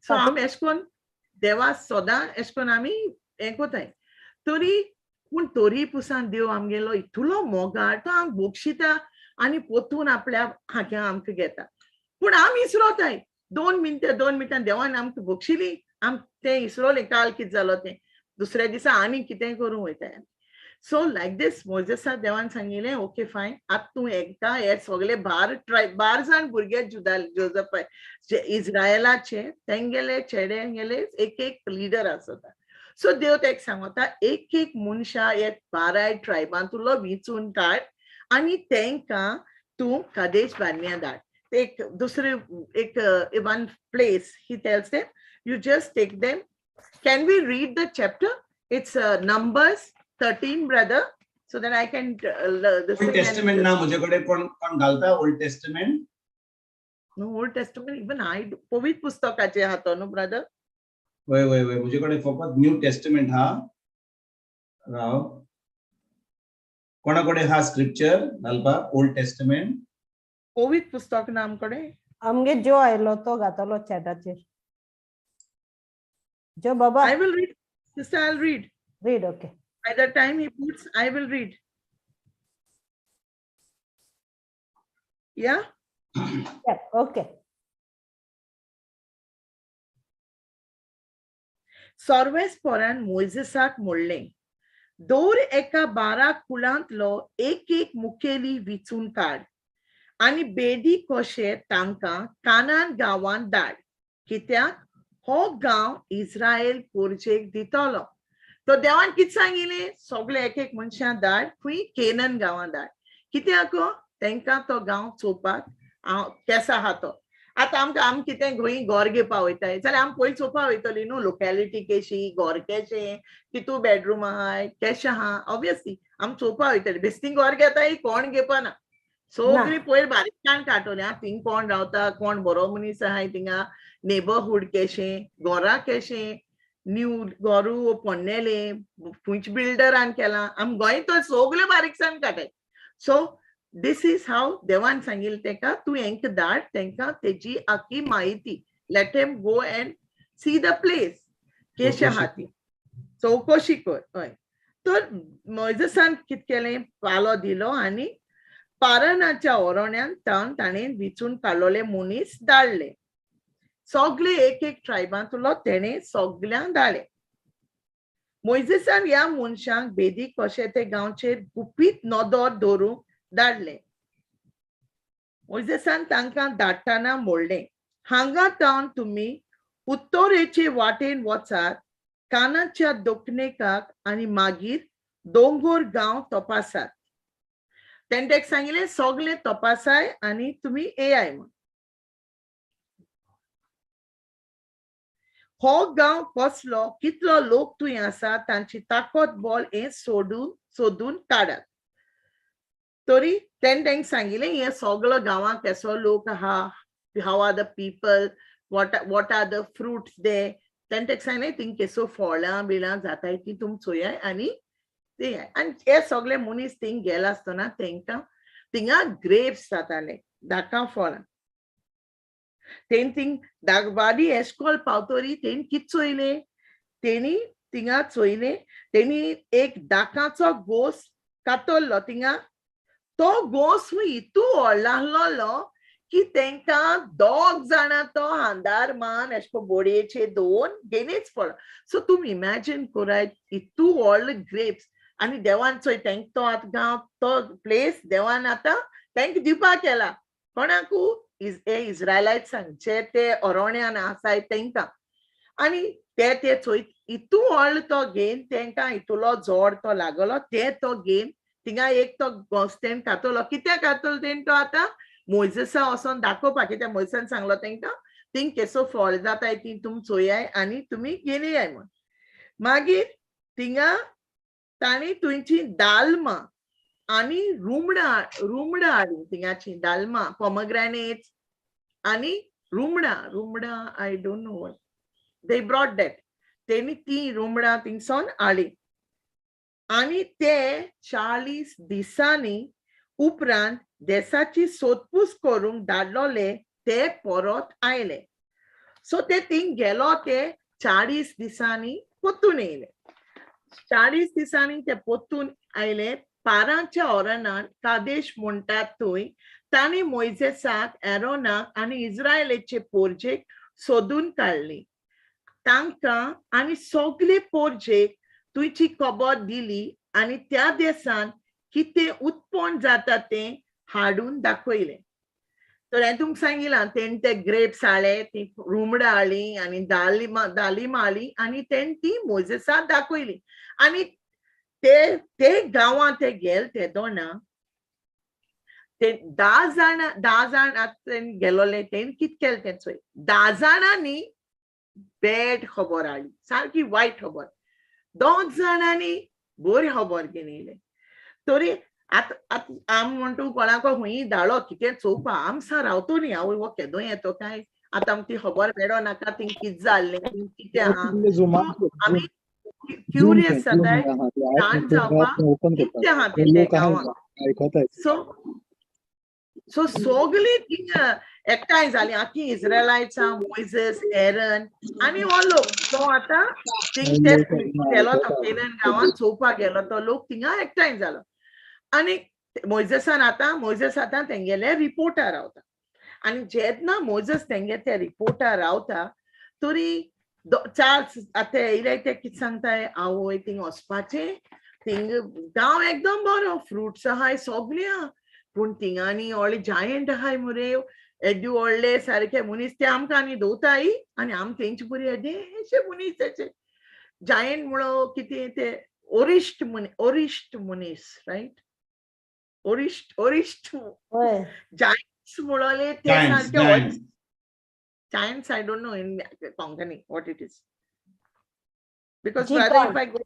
सो आमी एश कोन देवा सदां एश कोन आमी हें कोताय तरी पूण तोरी पुसान देव आमगेलो इतलो मोगाळ तो आमक बोगशिता आनी पोतून आपल्या हाक्या आमकां घेता पूण आमी इसरोताय 2 मिनटां देवान आमकां बोगशिली आम तें इसरोलें काल कितें जालो तें दुसऱ्या दिसा आनी कितें करूं वयताय सो लायक दिस मोजेसा देवान सांगिल्लें ओके फायन आतां तूं एकदां हे सगळे 12 जाण भुरगे जोजपाय जे इस्रायलाचे तेंगेले चेड्यांगेले एक लिडर आसता सो देव तेका सांगता एक मनशा हे 12 ट्रायबांतलो विचून काड आनी तेंकां तूं कादेश बार्निया धाड एक दुसरे एक one place he tells them you just take them can we read the chapter it's Numbers 13 brother so that I can Old Testament ना मुझेकडे कोण घालता Old Testament no old testament even I पवित्र पुस्तकाचे हातो न्हू ब्रदर वय वय वय मुझेकडे फकत न्यू टेस्टमेंट हा राव कोणाकडे हा स्क्रिप्चर घालपाक ओल्ड टेस्टमेंट पवित्र पुस्तक ना आमकडे आमगे जो आयलो तो घातलो चॅटाचेर जो बाबा I will read sister I'll read read okay by the time he puts I will read yeah okay सर्वेस पोरान मोइसेसाक म्हणलें दोर एका 12 कुळांतलो एक मुखेली विचून काड आनी बेदी कशे तांकां कानान गांवांत धाड कित्याक हो गांव इस्रायल पोरचेक दितलो तो देवान कितें सांगिल्लें सगळे एक मनशां धाड खंय केनन गांवांत धाड कित्याक तेंकां तो गांव चोवपाक केस आहा तो आतां आम कितें खंय घर घेवपा वयताय जाल्यार आम पयलीं चोवपा वयतलीं न्हू लोकॅलिटी केशी घर केशें कितू बेडरूम आहाय केशें आहा ऑब्वियसली आम चोवपा वयतलीं बेश्टी घर घेताय कोण घेवपाना सगळीं पयलीं बारीकसाण काडटलीं आं थिंग कोण रावता कोण बरो मनीस आहाय थिंगा नेबरहूड केशें घरां केशें न्यू घरू पोन्नेलें खंयचे बिल्डरान केलां आम गोंय तो सगळें बारीकसाण काडटाय सो this is how देवान सांगिल्लें तेका तूं हेंकां धाड तेंकां तेजी आखी म्हायती let him go and see the place केशें आहा ती चवकशी कर हय तर मोइसेसान कितें केलें पालो दिलो आनी पारनाच्या ओरोण्यान ताणें विचून काडलोले मनीस धाडले सगळे एक ट्रायबांतलो तेणें सगळ्यांक धाडले मोइसेसान ह्या मनशांक बेदी कशें ते गांवचेर गुपीत नदर दवरूंक धाडले मोइसेसान तांकां धाडटाना म्हणलें हांगा तावन तुमी उत्तरेचे वाटेन वचात कानाच्या दक्षिणेकाक आनी मागीर दोंगोर गांव तपासात तेणें ताका सांगिल्लें सगळें तपासाय आनी तुमी येयाय म्हण हो गांव कसलो कितलो लोक थंय आसा तांची ताकद बोल हें सोदून काडात तरी तेणें तांकां सांगिल्लें हें सगळो गांवांत केसो लोक आहा how are the people what are the fruits they तेणें ताका सांगिल्लें थिंग केसो फळां बिळां जाताय ती तुमी चोयाय आनी ते आनी हे सगळे मनीस थिंग गेला आसतना तांकां थिंगा ग्रेप्स जाताले दाकां फळां तेणी थिंग दागवाडी एस्कॉल पावतरी तेणी कितें चोयलें तेणी थिंगा चोयलें तेणी एक दाकाचो गोस कातरलो थिंगा तो गोस इतू व्हडलो आसलो की तांकां 2 जाणां तो हांदार मान एशको बोडयेचेर दवरून घेनीच पडलो सो तुमी इमॅजीन करात इतू व्हडले ग्रेप्स आनी देवान चोय तांकां तो आतां गांव तो प्लेस देवान आतां तांकां दिवपाक केला कोणाकू हे इस्रायलायट्सांक जे ते अरोण्यान आसाय तांकां आनी ते चोय इतू व्हडलो तो घेवन तांकां इतुलो जोड तो लागलो ते तो घेवन थिंगा एक तो गोस्तेन कातरलो कित्याक कातरलो तेणी तो आतां मोइसेसा वचोन दाखोवपाक कित्याक मोइसेसान सांगलो तांकां थिंग केसो फळ जाताय ती तुमी चोयाय आनी तुमी घेवन येयाय म्हण मागीर थिंगा तांणी थंयची दालमां आनी रुमडां हाडली थिंगाची दालमां पोमग्रेनेट्स आनी रुमडां I don't know what they brought that तेणी ती रुमडां थिंगसोन हाडली आनी ते 40 दिसांनी उपरांत देशाची सोदपूस करूंक धाडलोले ते परत आयले. सो ते थिंग गेलो ते 40 दिसांनी परतून येयले. 40 दिसांनी ते परतून आयले. पारांच्या ओरानान कादेश म्हणटात थंय तांणी मोइसेसाक, एरोनाक आनी इस्रायेलीचे पोरजेक सोदून काडली. तांकां आनी सगळे पोरजेक तुयची खबर दिली आनी त्या देशान कितें उत्पन्न जाता तें हाडून दाखयलें. तर हांवें तुमकां सांगिलां तेणी ते ग्रेप्स हाडले, ती रुमडां हाडली आनी दालीम हाडली आनी तेणी ती मोइसेसाक दाखयली. आनी ते गांवांत ते गेले ते दोना ते 10 जाण गेलोले. तेणी कितें केलें तें चोय 10 जाणांनी बॅड खबर हाडली, सारकी वायट खबर. 2 जाणांनी बरी खबर घेवन येयले. तरी आम म्हणटा कोणाको हुंय धाडो कितें चोवपा, आम सा रावतो न्ही, हांव वो केदो येतो काय, आतां आमकां ती खबर मेळो नाका थिंग कितें जाल्लें कितें आहा. आमी क्युरियस जाताय जाण जावपाक कितें आहा ते गांवांत. सो सगळीं थिंग एकठांय जालीं. आख्खी इस्रायलायट्स, मोइसेस, एरन आनी हो लोक. तो आतां थिंग ते गेलो तो केनान गांवांत चोवपाक गेलो तो लोक थिंगा एकठांय जालो. आनी मोइसेस आतां तेंगेले रिपोर्टार रावता. आनी जेन्ना मोइसेस तेंगे ते रिपोर्टार रावता तरी चार्ल्स आतां येयले ते कितें सांगताय, आवय थिंग वचपाचें, थिंग गांव एकदम बरो, फ्रुट्स आहाय सगळें आहा, पूण थिंगांनी व्हडले जायंट आहाय मरे, एदे व्हडले सारके मनीस ते आमकां आनी दोताय आनी आम तेंचे बरी एदेशे मनीस तेचे जायंट म्हणो कितें ते ओरिश्ट मनीस, रायट? ओरिश्ट जायंट्स म्हणले ते सारके giants. I don't know in Konkani what it is, because brother, if I go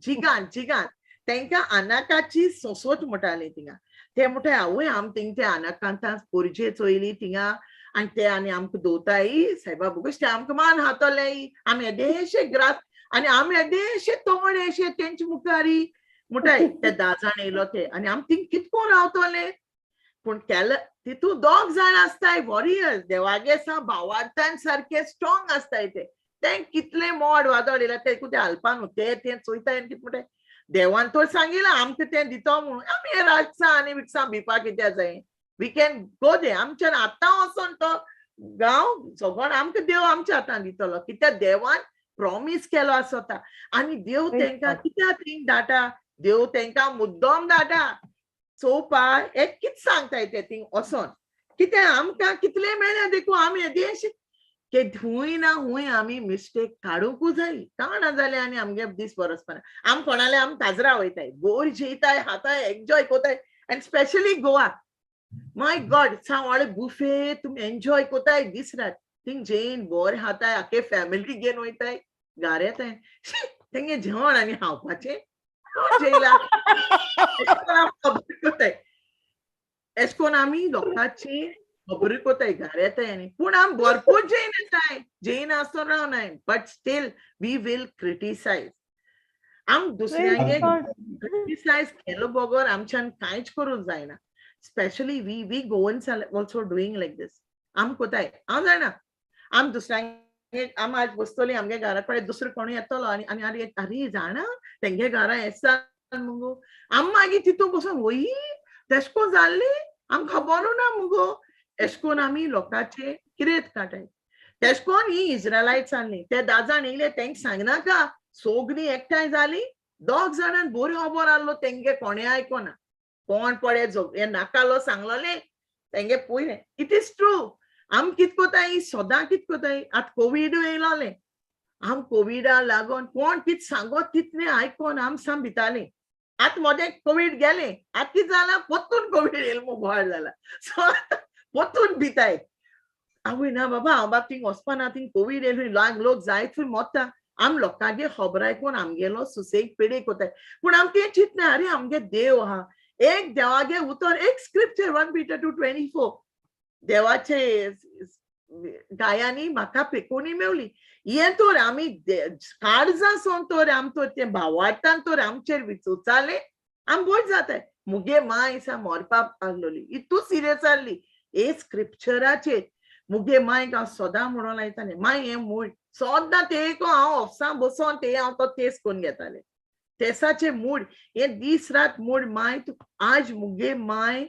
gigant तेंका अनाकाची सोसोत म्हणटाली थिंगा. ते म्हणटाय आवय आम थिंग ते अनाकांता पोरजे चोयली थिंगा आनी ते आनी आमकां दोताय सायबा बोगोश ते आमकां मान हातोले. आमी एदेशे ग्रास आनी आमी एदेशे तोंडेशे तेंचे मुखारी म्हणटाय ते 10 जाण येयलो ते आनी आमी थिंग कितको रावतोले. पूण केले तितू 2 जाण आसताय वॉरियर्स, देवागे सा भावार्थान सारखे स्ट्रॉंग आसताय. ते कितले मोड वादळ येयला ते कुठे हालपान ते चोयताय आनी कितें म्हणटाय देवान तो सांगिला आमकां तें दितो म्हणून. आमी रातसां आनी विकसां भिवपाक कित्याक जाय, वी कॅन गो दे. आमच्यान आतां वचोन तो गांव सगळो आमकां देव आमच्या हातान दितलो, कित्याक देवान प्रॉमीस केलो आसता. आनी देव तेंकां कित्याक थिंग धाडटा, देव तेंकां मुद्दम धाडटा चोवपा. एक कितें सांगताय ते थिंग वचोन, कित्याक आमकां कितले मेळ्ळे देखून आमी एदेशे के हुंय ना हुंय आमी मिस्टेक काडूंकूच जाय. काणा जाल्यार आनी आमगे दीस बरसपना. आम कोणाले आम काजरा वयताय, बोर जेयताय, खाताय, एन्जॉय कोताय. आनी स्पेशली गोवा, माय गॉड, सा व्हडले बुफे तुमी एन्जॉय कोताय दीस रात. थिंग जेन बोर खाताय, आख्खे फॅमिली घेवन वयताय, घार येताय. तेंगे जेवण आनी खावपाचें जेयला खबर कोताय. एश कोन्न आमी लोकांची खबर कोताय, घार येताय आनी. पूण आम भरपूर जैन येताय, जैन आसतो रावनाय, but still we will criticise. आम दुसऱ्यांगे क्रिटिसायज केलो बगर आमच्यान कांयच करूंक जायना. Specially we Goans are also doing like this. आम कोताय, हांव जाणा आम दुसऱ्यांगे आम आज बसतली आमगे घरा कडेन दुसरो कोणूय येतलो आनी आनी अरे जाणा तेंगे घरा येसा मुगो. आम मागीर तितून बसून वय तेश कोन्न जाल्ली आम खबरू ना मुगो. एश कोन्न आमी लोकांचे किरेत काटाय. तेश कोन्न ही इस्रायलायट्स आसली, ते 10 जाण येयले तेंक सांगनाका, सगळीं एकठांय जाली. 2 जाणांक बरो खबर आहलो, तेंगे कोणें आयकोना. कोण पळे हे नाकालो सांगलोले तेंगे पयलें. It is true. आम कितें कोताय सदां कितें कोताय. आतां कोविड येयलोलें, आम कोविडा लागोन कोण कितें सांगोत तितलें आयकोन आम साम भितालीं. आतां मोदें कोविड गेलें, आतां कितें जालां परतून कोविड येयलो म्हूण बोवाळ जाला. सो परतून भिताय. आवय ना बाबा हांव बाबा थिंग वचपाना, थिंग कोविड येयलो, लोक जायत मोता. आम लोकांगे खबर आयकोन आमगेलो सुसेग पेडे कोताय. पूण आम तें चिंतना अरे आमगे देव आहा. एक देवागे उतर, एक स्क्रिप्चर 1 Peter 2:24 देवाचे गायांनी म्हाका पेकोनी मेवली. हे तर आमी काळजां सोन तर आम तर तें भावार्थान तर आमचेर विचुचाले आम बोट जाताय मुगे माय सा मोरपाक लागलोली इतू सिरियस आसली ए स्क्रिप्चराचेर मुगे माय हांव सदां म्हणून लायतालें माय हें मूड सदां ते हांव ऑफिसां बसोन ते हांव तो तेस करून घेतालें तेसाचे मूड हे दीस रात मूड माय तू आज मुगे माय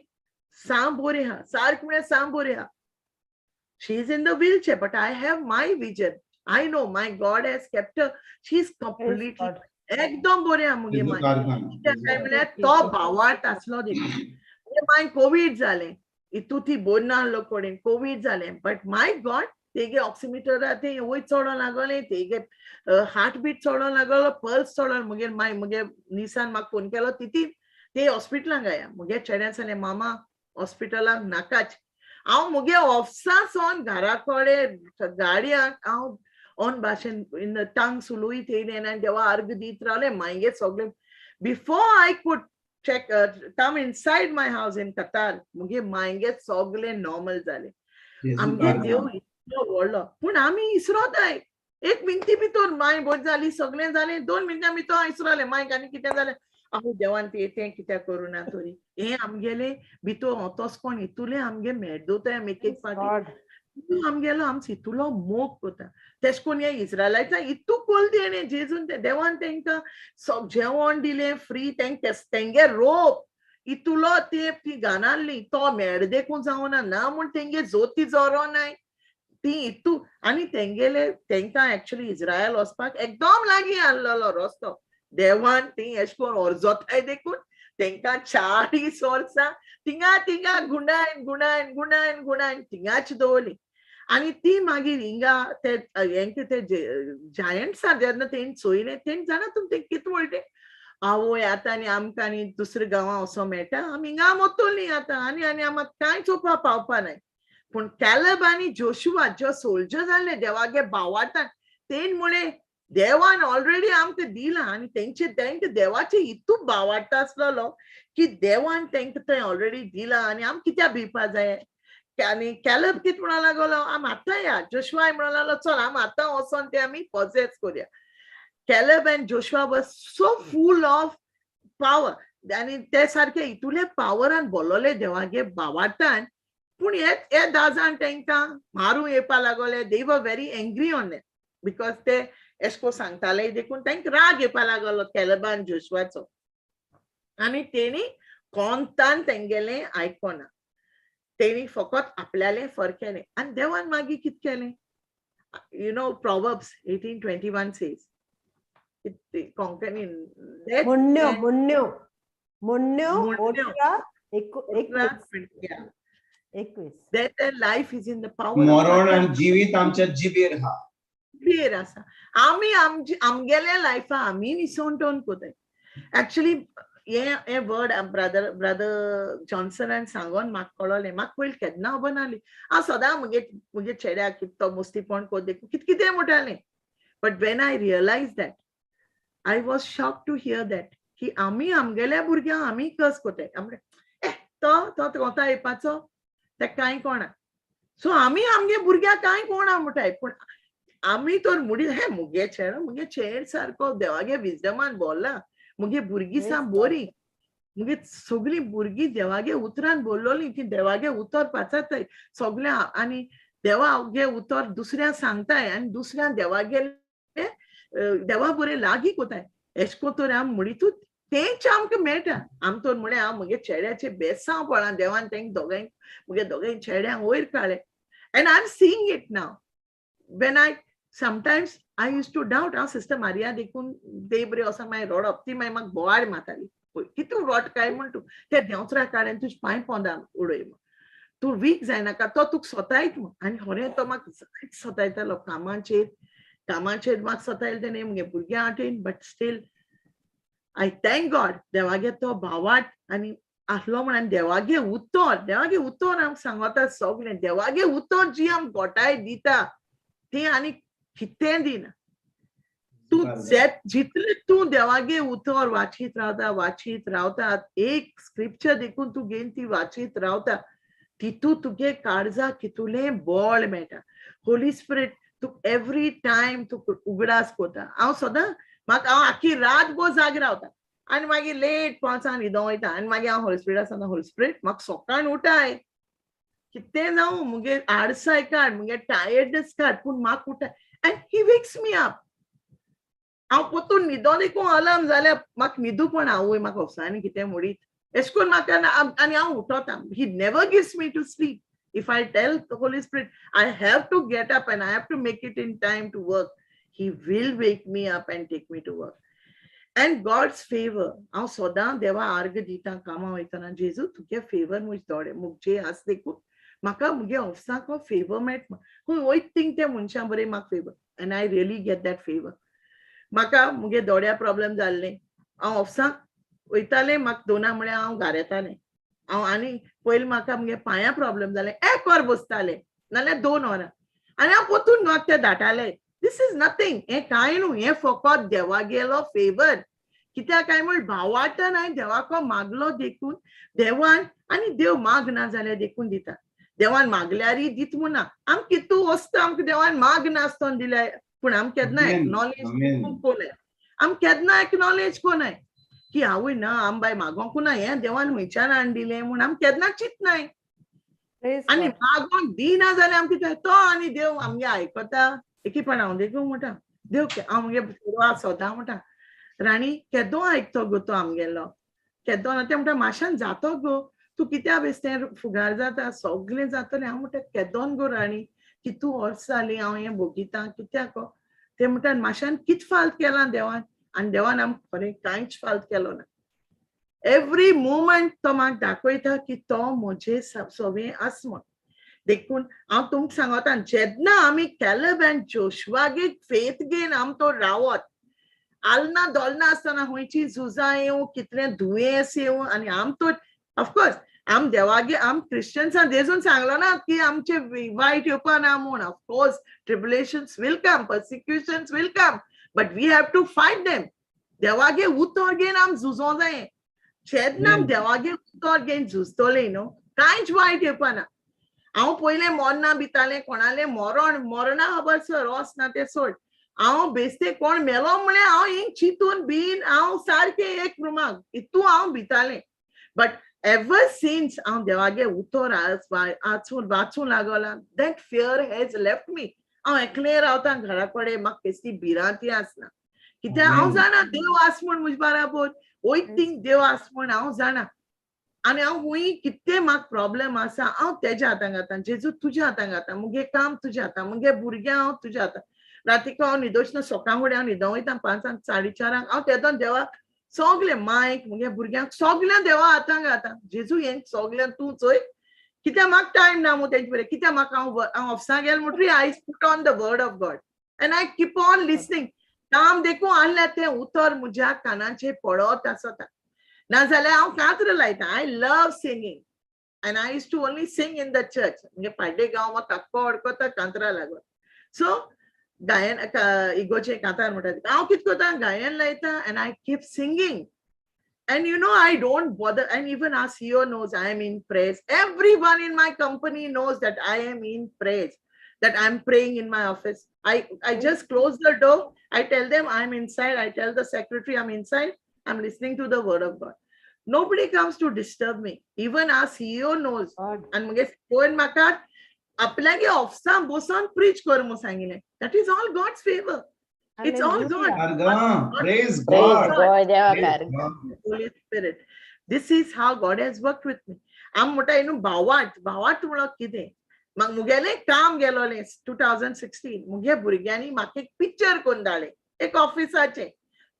सा बरें आहा सारकें म्हळ्यार सा बरें आहा she is in the wheelchair but I have my vision. I know my God has kept her. She's completely एकदम बरें आहा मुगे माय काय म्हळ्यार तो भावार्थ आसलो देखून माय कोविड जालें इतू ती बरी नासलो कोणें कोविड जालें बट माय गॉड तेगे ऑक्सिमिटर ते वयर चोडो लागले तेगे हार्ट बीट चोडो लागलो पल्स चोडो मुगे माय मुगे निसान म्हाका फोन केलो तिती ते हॉस्पिटलांत गाया मुगे चेड्यान सांगलें मामा हॉस्पिटलाक नाकाच हांव मुगे ऑफिसांसून घरा कडेन गाडयांक हांव ऑन भाशेन इन टांग सुलूय थेयलें आनी देवा अर्घ दीत रावलें मागीर सगळें before I could check come inside my house in Qatar मुगे मायगे सगळें नॉर्मल जालें आमगे देव इतलो व्हडलो पूण आमी इसरोताय एक मिनटी भितर माय बरी जाली सगळें जालें 2 मिनटां भितर हांव इसरलें मायक आनी कितें जालें हांव देवान तें कित्याक करूना तरी हें आमगेलें भितर तोच कोण हितूलें आमगे मेळदोताय आमी एक एक फावटी आमगेलो आम हितूलो मोग कोता तेश कोन्न हे इस्रायलायता इतू कोल तेणें जेजून देवान तांकां जेवण दिलें फ्री तेंगे रोप इतुलो तेप ती घानाल्ली तो मेळ देखून जावना ना म्हूण तेंगे जोती जोरो नाय ती इतू आनी तेंगेले तांकां एक्चुअली इस्रायल वचपाक एकदम लागीं आहलोलो रस्तो देवान ती एश कोन्न अर्जोताय देखून तांकां 40 वर्सां थिंगा गुंडायन गुंडायन गुंडायन गुंडायन थिंगाच दवरली आनी ती मागीर हिंगा ते हेंके ते जायंट्सां जेन्ना तेंणी चोयलें तेंणी जाणा तुमी तें कितें म्हणलें आवय आतां आनी आमकां आनी दुसऱ्या गांवां वचों मेळटा आमी हिंगा मोत्तोलीं आतां आनी आनी आमकां कांय चोवपा पावपा नाय पूण कॅलेब आनी जोशुआ जो सोल्जर जाल्ले देवागे भावार्थान तेणी म्हळें देवान ऑलरेडी आमकां दिलां आनी तेंकां देवाचे इतू भावार्थ आसलोलो की देवान तांकां थंय ऑलरेडी दिलां आनी आमी कित्याक भिवपा जाय आनी कॅलेब कितें म्हणूंक लागलो आमी आतां या जोशुआय म्हणूंक लागलो चल आमी आतां वचोन ते आमी पॉजेस करुया Caleb and Joshua were so full of power आनी ते सारखे इतुले पावरान बोलोले देवागे भावार्थान पूण हे दाजान तांकां मारूं येवपा लागले they were very angry on them because ते एशको सांगताले देखून तांकां राग येवपा लागलो कॅलेबान जोशुआचो आनी तेणी कोंतान तेंगेलें आयकोना तेणी फकत आपल्यालें फरकेलें आनी देवान मागीर कितें केलें you know Proverbs 18:21 says Konkani मोन्यो मोन्यो मोन्यो ओटरा 21 that life is in the power मरण आणि जीवित आमच्या जिबेर हा क्लियर आसा आमी आमगेल्या लायफा आमी विसवण कोताय एक्चुअली हे वर्ड ब्रदर जॉन्सनान सांगोन म्हाका कळोलें म्हाका पयलीं केन्ना खबर नासली हांव सदां मुगे चेड्याक तो मुस्तीपण कोत देखून कितें म्हणटालें but when I realise that I was shocked to hear that की आमी आमगेल्या भुरग्यांक आमी कस कोताय तो कोता येवपाचो ते कांय कोणा सो आमी आमगे भुरग्यांक कांय कोणा म्हणटाय पूण आमी तर मुडी हे मुगे चेड सारको देवागे विजडमान बोल्ला मुगे भुरगीं सा बोरी मुगे सगळीं भुरगीं देवागे उतरान बोल्लोलीं ती देवागे उतर पाचाताय सगळ्या आनी देवागे उतर दुसऱ्या सांगताय आनी दुसऱ्या देवागे देवा बरें लागीं कोताय एशको तर आम म्हणितूच तेंच आमकां मेळटा आम तर म्हळें हांव मुगे चेड्याचे बेसांव पळा देवान तेंक दोगांय मुगे दोगांय चेड्यांक वयर काडलें and I am seeing it now when I sometimes I used to doubt हांव सिस्टर मारिया देखून ते बरें वोसोन मागीर रडप ती मागीर म्हाका बोवाड मारताली कितू रड काय म्हण तूं ते देंवचऱ्या काड्यान तुजे पांय पोंदा उडय म्हण तूं वीक जायनाका तो तुका सोतायत म्हण आनी खरें तो म्हाका जायत सोतायतालो कामाचेर म्हाका सोतायलें तेणें मुगे भुरग्यां हाटेन but still I thank God देवागे तो भावार्थ आनी आसलो म्हण देवागे उतर आमकां सांगता सगळें देवागे उतर जी आमकां घोटाय दिता ती आनी कितें दिना तूं जितलें तूं देवागे उतर वाचीत रावता एक स्क्रिप्चर देखून तूं घेवन ती वाचीत रावता तितू तुगे काळजाक कितुलें बळ मेळटा होली स्पिरीट तू एवरी टाइम तू उगडास कोता हांव सदां म्हाका हांव आख्खी रात गो जाग रावता आनी मागीर लेट 5 न्हिदो वयता आनी मागीर हांव होली स्पिरिट आसतना होली स्पिरिट म्हाका सकाळीं उठाय कितें जावं मुगे आडसाय काड मुगे टायर्डनेस काड पूण म्हाका उठाय and he wakes me up हांव पोतून न्हिदोन देखून अलार्म जाल्यार म्हाका न्हिदू पण आवय म्हाका ऑफिसांनी कितें म्हणीत अशें करून म्हाका आनी हांव उठोता he never gives me to sleep if I tell the Holy Spirit I have to get up and I have to make it in time to work, he will wake me up and take me to work and God's favor हांव सदां देवा आर्ग दिता कामा वयतना जेजू तुगे favour मुझ दोळे मुगे आस देखून म्हाका मुगे ऑफिसाक फेवर मेळटा खंय वयत थिंग त्या मनशां बरें म्हाका favour end I really get that favor म्हाका मुगे दोळ्या प्रॉब्लेम जाल्ले हांव ऑफिसाक वयतालें म्हाका दोना म्हळ्यार हांव घार येतालें हांव आनी पयलीं म्हाका मुगे पांयां प्रॉब्लेम जालें 1 वर बसतालें नाल्यार 2 वरां आनी हांव पोतून म्हाका ते धाडटालें दिस इज नथींग हें कांय न्हू हें फकत देवा गेलो फेवर कित्याक काय म्हण भावार्थान हांवें देवाको मागलो देखून देवान आनी देव माग ना जाल्यार देखून दिता देवान मागल्यारय दित म्हणना आम कितू वस्त आमकां देवान माग नासतना दिल्या पूण आम केन्ना एक्नॉलेज कोनाय आम केन्ना एक्नॉलेज कोनाय की आवय ना आम बाय मागोंक ना हें देवान खंयच्यान हाडून दिलें म्हूण आम केन्ना चिंतनाय आनी मागोंक दिना जाल्यार आम कितें तो आनी देव आमगे आयकता एकीपण हांव देखून म्हणटा देव हांव मुगे चेडवा सदां म्हणटा राणी केदो आयकतो गो तो आमगेलो केदो ना ते म्हणटा माशान जातो गो तूं कित्या बेश्टें फुगार जाता सगळें जातलें हांव म्हणटा केदोन गो राणी की तूं वर्स जालीं हांव हें भोगितां कित्याक ते म्हणटा माशान कित फाल्त केलां देवान आनी देवान आमकां खरें कांयच फाल्त केलो ना एवरी मोमेंट तो म्हाका दाखयता की तो म्हजें सवें आस म्हण देखून हांव तुमकां सांगता जेन्ना आमी कॅलेब एंड जोशुवागे फेथ घेवन आम तो रावत आलना दोलना आसतना खंयची झुजां येवं कितलें दुयेंस येवं आनी आम तो ऑफकोर्स आम देवागे आम क्रिश्चन्सां जेजून सांगलो ना की आमचे वायट येवपा ना म्हूण of course tribulations will come persecutions will come but we have to fight them देवागे उतर घेवन आम झुजो जाय जेन्ना आम देवागे उतर घेवन झुजतले न्हू कांयच वायट येवपा ना हांव पयलें मरना भितालें कोणालें मरणा खबर सर वच ना तें सोड हांव बेश्टें कोण मेलो म्हळ्यार हांव हिंग चिंतून बीन हांव सारकें एक रुमाक हितू हांव भितालें बट एवर सिन्स हांव देवागे उतर वाचूं लागला that fear has left me हांव एकलें रावता घरा कडेन म्हाका कसली भिरांती आसना कित्याक हांव जाणा देव आस म्हूण म्हजे बाराबर वयत थिंग देव आस म्हूण हांव जाणा आनी हांव खूंय कितें म्हाका प्रॉब्लेम आसा हांव तेज्या हातान घालता जेजू तुज्या हातान घालता मुगे काम तुज्या हातान मुगे भुरग्यां हांव तुज्या हातान रातीक हांव न्हिदोचना सकाळ फुडें हांव न्हिदो वयता 5 4:30 हांव तेदोन देवाक सगलें मायक मुगे भुरग्यांक सगळ्या देवा हातान घालता जेजू हें सगळ्यां तूं चोय कित्याक म्हाका टायम ना मू तेजे फुडें कित्याक म्हाका हांव ऑफिसाक गेलें म्हणटरी I put on the word of God and I keep on listening काम देखून आहलें तें उतर म्हज्या कानाचेर पडत आसता नाजाल्यार हांव कांतर लायता I love singing and I used to only sing in the church म्हणजे पाड्डे गांव वता अडकता कांतरा लागून सो गायन इगोचे कांतार म्हणटा हांव कितें करता गायन लायता end I keep singing and you know I don't bother and even our CEO knows I am in praise everyone in my company knows that I am in praise that I'm praying in my office I just close the door I tell them I'm inside I tell the secretary I'm inside I'm listening to the word of God nobody comes to disturb me even our CEO knows and mage phone maka आपल्यागे ऑफिसान बसून preach कर म्हणून सांगिल्लें that is all God's favor it's all God praise God Holy Spirit this is how God has worked with me आम म्हणटा न्हू भावाट म्हणल्यार कितें म्हाका मुगेलें काम गेलोलें 2016 मुगे भुरग्यांनी म्हाका एक पिक्चर कोन्न धाडलें एक ऑफिसाचें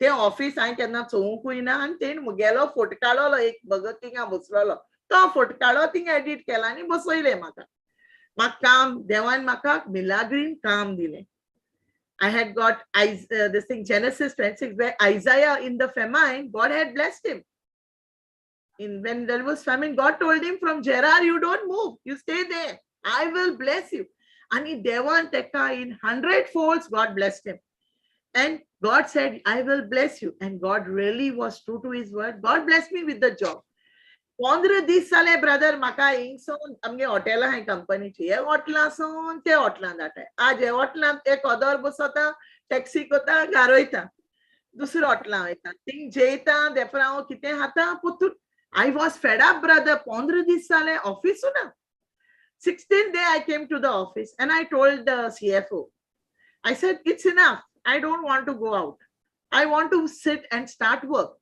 तें ऑफिस हांवें केन्ना चोवंकूय ना आनी तेणें मुगेलो फोटो काडलो एक भगत थिंगा बसलोलो तो फोटो काडलो थिंगा एडिट केला आनी बसयलें म्हाका काम देवान म्हाका मिलाग्रीन काम दिलें I had got this thing Genesis 26 where Isaiah in the famine God had blessed him when there was famine God told him from Gerar you don't move you stay there I will bless you and devan teka in 100 folds God blessed him and God said I will bless you and God really was true to his word God blessed me with the job 15 दीस जाले brother म्हाका हिंगसून आमगे हॉटेलां हाय कंपनीची हे हॉटेलांसून ते हॉटेलांत धाडटाय आज हे हॉटेलांत एक ऑदर बसता टॅक्सी करता घारोयता दुसरो ओटला वयता थिंग जेता देपर हांव कितें खाता Puttur I was fed up, brother. 15 दीस जाले ऑफिसू ना. 16th day I came to the office and I told the CFO, I said, it's enough. I don't want to go out. I want to sit and start work.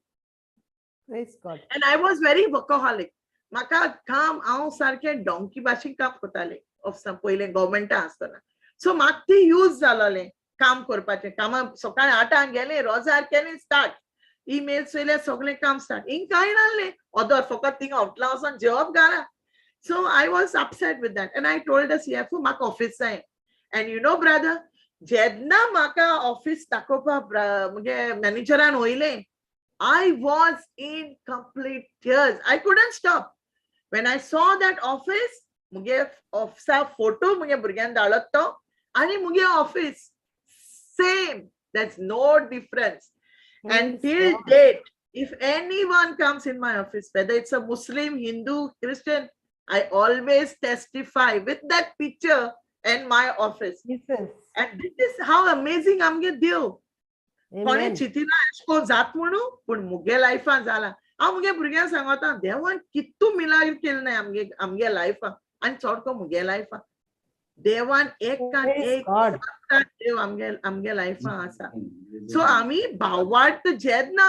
Praise God. And I was very workaholic. Maka काम हांव सारकें donkey भाशेन काम करतालें of some पयलें गव्हर्मेंटा आसतना. So म्हाका ती यूज जालोलें काम करपाचें. कामां सकाळीं 8 गेलें, रोजार केलें स्टार्ट. ईमेल्स येयले सगळें काम स्टार्ट. हिंग कांय नासलें. ऑदर फकत थिंग आउटला वचोन जेवप घाला. So I was upset with that. And I told the CFO, म्हाका ऑफिस जाय. And you know, brother, जेन्ना म्हाका ऑफिस दाखोवपाक म्हणजे मॅनेजरान वयलें, I was in complete tears. I couldn't stop. When I saw that office, मुगे ऑफिसा फोटो मुगे भुरग्यान धाडत तो आनी मुगे office same. There's no difference. And till date, if anyone comes in my office, whether it's a Muslim, Hindu, Christian, I always testify with that picture in my office. Jesus. And this is how amazing आमगे देव. कोणे Amen. चितिना एशको जात म्हणू पण मुगे लायफान जाला. हांव मुगे भुरग्यांक सांगता देवान कितू मिलाग्र केलें नाय आमगे लायफान आनी चोडको मुगे लायफान. देवान एकान एक देव आमगे लायफान आसा. सो आमी भावार्थ जेन्ना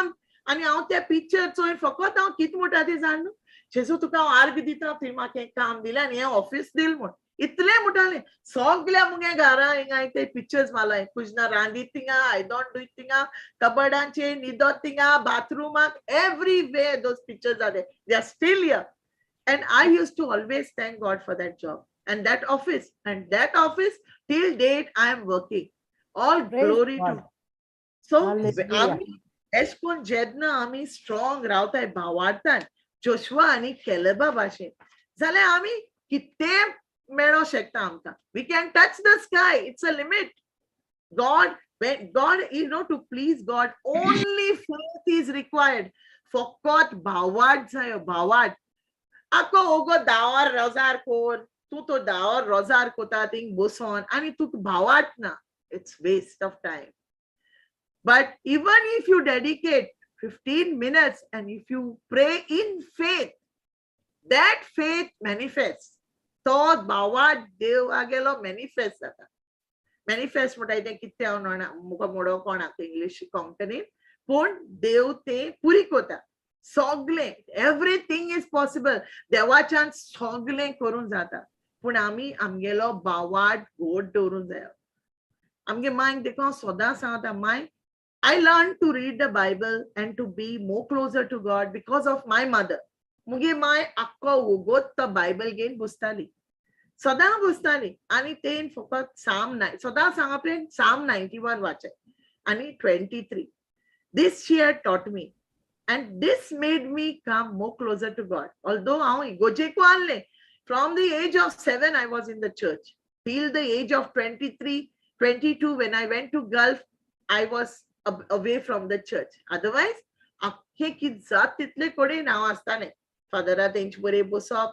आनी हांव ते पिक्चर चोय फकत हांव कितें म्हणटा ती जाण जेजू तुका हांव आर्ग दिता थंय म्हाका हें काम दिलें आनी हें ऑफिस दिल म्हण इतलें म्हणटालें. सगल्या मुगे घरा हिंगा ते पिक्चर्स मालाय कुजना रांदीत थिंगा आयदोन डुयत थिंगा कबडांचेर न्हिदोत थिंगा बाथरुमाक everywhere those pictures are there. They are still here. And I used to always thank God for that job and that office till date I am working. All Praise glory God. to. So Hallelujah. आमी एशकोन जेन्ना आमी strong रावताय भावार्थान Joshua आनी केलेबा भाशेन जाल्यार आमी कितें मेळो शकता आमकां. We can touch the sky. It's a limit. God, when God, to please God, only faith is required. फकत भावार्थ जायो भावार्थ. आको ओगो दावार रोजार कोर तू तो दावार रोजार कोता थिंग बसोन आनी तू भावार्थ ना. It's waste of time. But even if you dedicate 15 minutes and if you pray in faith, that faith manifests. तो भावार्थ देव आगेलो manifest जाता. Manifest म्हणटा तें कितें हांव जाणा मुका मोडो कोणाक इंग्लीश कोंकणीन पूण देव तें पुरी कोता. सगळें एवरीथिंग इज पॉसिबल. देवाच्यान सगळें करूं जाता पूण आमी आमगेलो भावार्थ घोट दवरूंक जायो. आमगे मांयक देखून हांव सदां सांगता मांय I learned to read the Bible and to be more closer to God because of my mother. मुगे माय आक्को उगोत तो बायबल घेवन बसताली सदां बसताली आनी तेन फकत सदां सांगपले Psalm 91 वाचय आनी 23. This she had taught me and this made me come more closer to God. Although हांव इगोजेको आसलें from the age of 7 I was in the church till the age of 23, 22 when I went to Gulf I was away from the church. Otherwise, आख्खे कित जात तितले कडेन हांव आसतालें. फादरा तेंचे बरें बसप.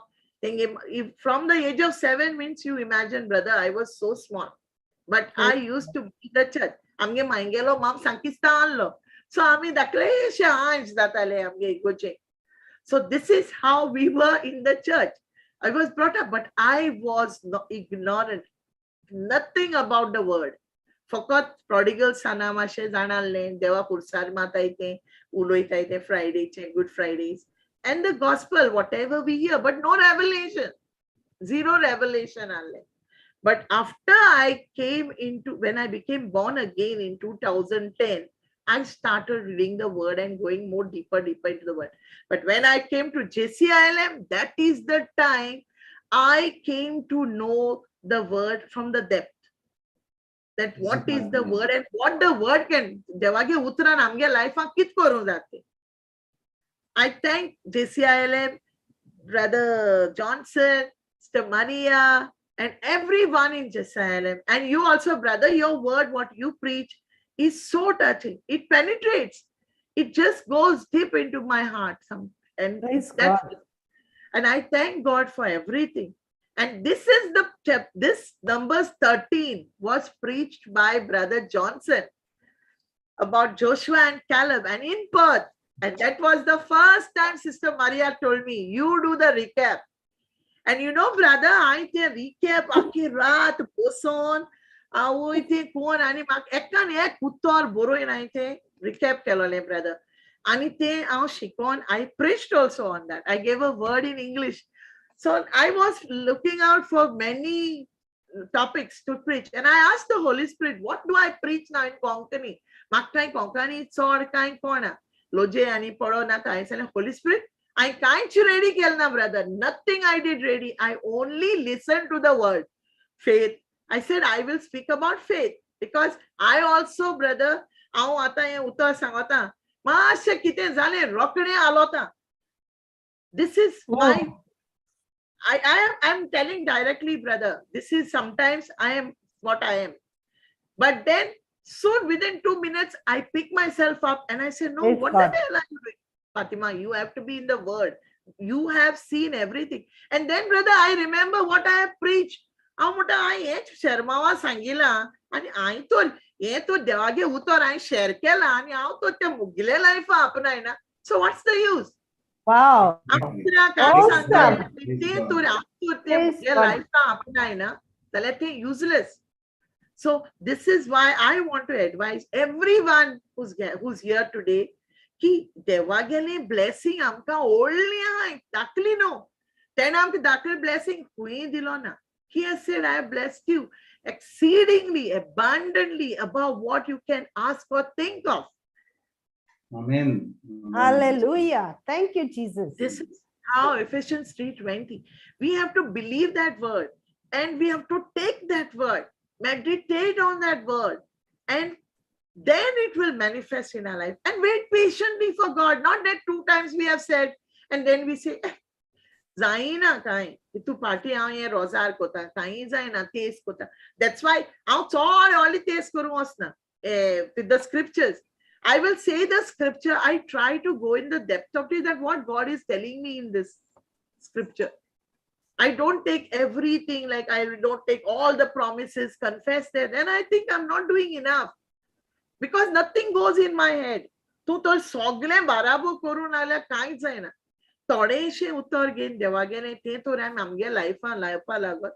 From the age of 7 means you imagine, brother, I was so small. But I used to be in the church. आमगे मांगेलो माम सांकिस्ता आणलो. So आमी धाकलेशे आंश जाताले आमगे इगोचे. So this is how we were in the church. I was brought up, but I was ignorant. Nothing about the word. फकत prodigal सना माशे जाणालें देवा पुरसार मातायतें उलोयतायतें Fridayचे Good Fridays and the gospel whatever we hear but no revelation. Zero revelation आले. But after I came into when I became born again in 2010 I started reading the word and going more deeper into the word. But when I came to JCILM, that is the time I came to know the word from the depth. That what is the word and what the word can. देवागे उतरान आमगे लाइफान कित करूं जाते. I thank JCILM, Brother Johnson, Sister Maria, and everyone in JCILM. And you also, brother, your word, what you preach, is so touching. It penetrates. It just goes deep into my heart. And I thank God for everything. And this is this Numbers 13 was preached by Brother Johnson. about Joshua and Caleb and in Perth. And that was the first time Sister Maria told me, you do the recap. And you know, brother, I did recap aaki raat boson. Awo ite kon ani mak ekan ek uttar boroin I te recap kelole, brother. Ani te aw shikon. I preached also on that. I gave a word in English. So I was looking out for many topics to preach. And I asked the Holy Spirit, what do I preach now in Konkani? Maktai Konkani tsor kain kona. Loje ani poro na kai. I said, Holy Spirit, I can't ready kelna, brother. Nothing I did ready. I only listened to the word. Faith. I said, I will speak about faith. Because I also, brother, aw ata ye utar sangata. Maashe kite zale rokne alota. This is my I'm telling directly, brother, this is sometimes I am what I am. But then soon within 2 minutes, I pick myself up and I say, no, Praise what God. the hell are you doing? Fatima, you have to be in the word. You have seen everything. And then, brother, I remember what I have preached. I Sharmawa Sangila and I thought, Devachem Utor I share kela and I thought mugile life apna. So what's the use? Wow. Awesome. Useless. So this is why I want to advise everyone who's here today ki Devachem blessing amka only hai dakli no. Then amka dakli blessing hui dilona. He has said, I have blessed you exceedingly, abundantly above what you can ask or think of. Amen. Hallelujah. Thank you, Jesus. This is how Ephesians 3:20. We have to believe that word and we have to take that word, meditate on that word, and then it will manifest in our life. And wait patiently for God. Not that 2 times we have said and then we say, Zaina kai, itu party aye rozar kota, kai zaina tes kota. That's why out all tes kurumosna with the scriptures. I will say the scripture. I try to go in the depth of it, that what God is telling me in this scripture. I don't take everything, like I don't take all the promises, confess that, and I think I'm not doing enough because nothing goes in my head. Tu to sogle barabo korun ala kai zaina. Todeshe utar gen Devachem te to ram amge life lagot.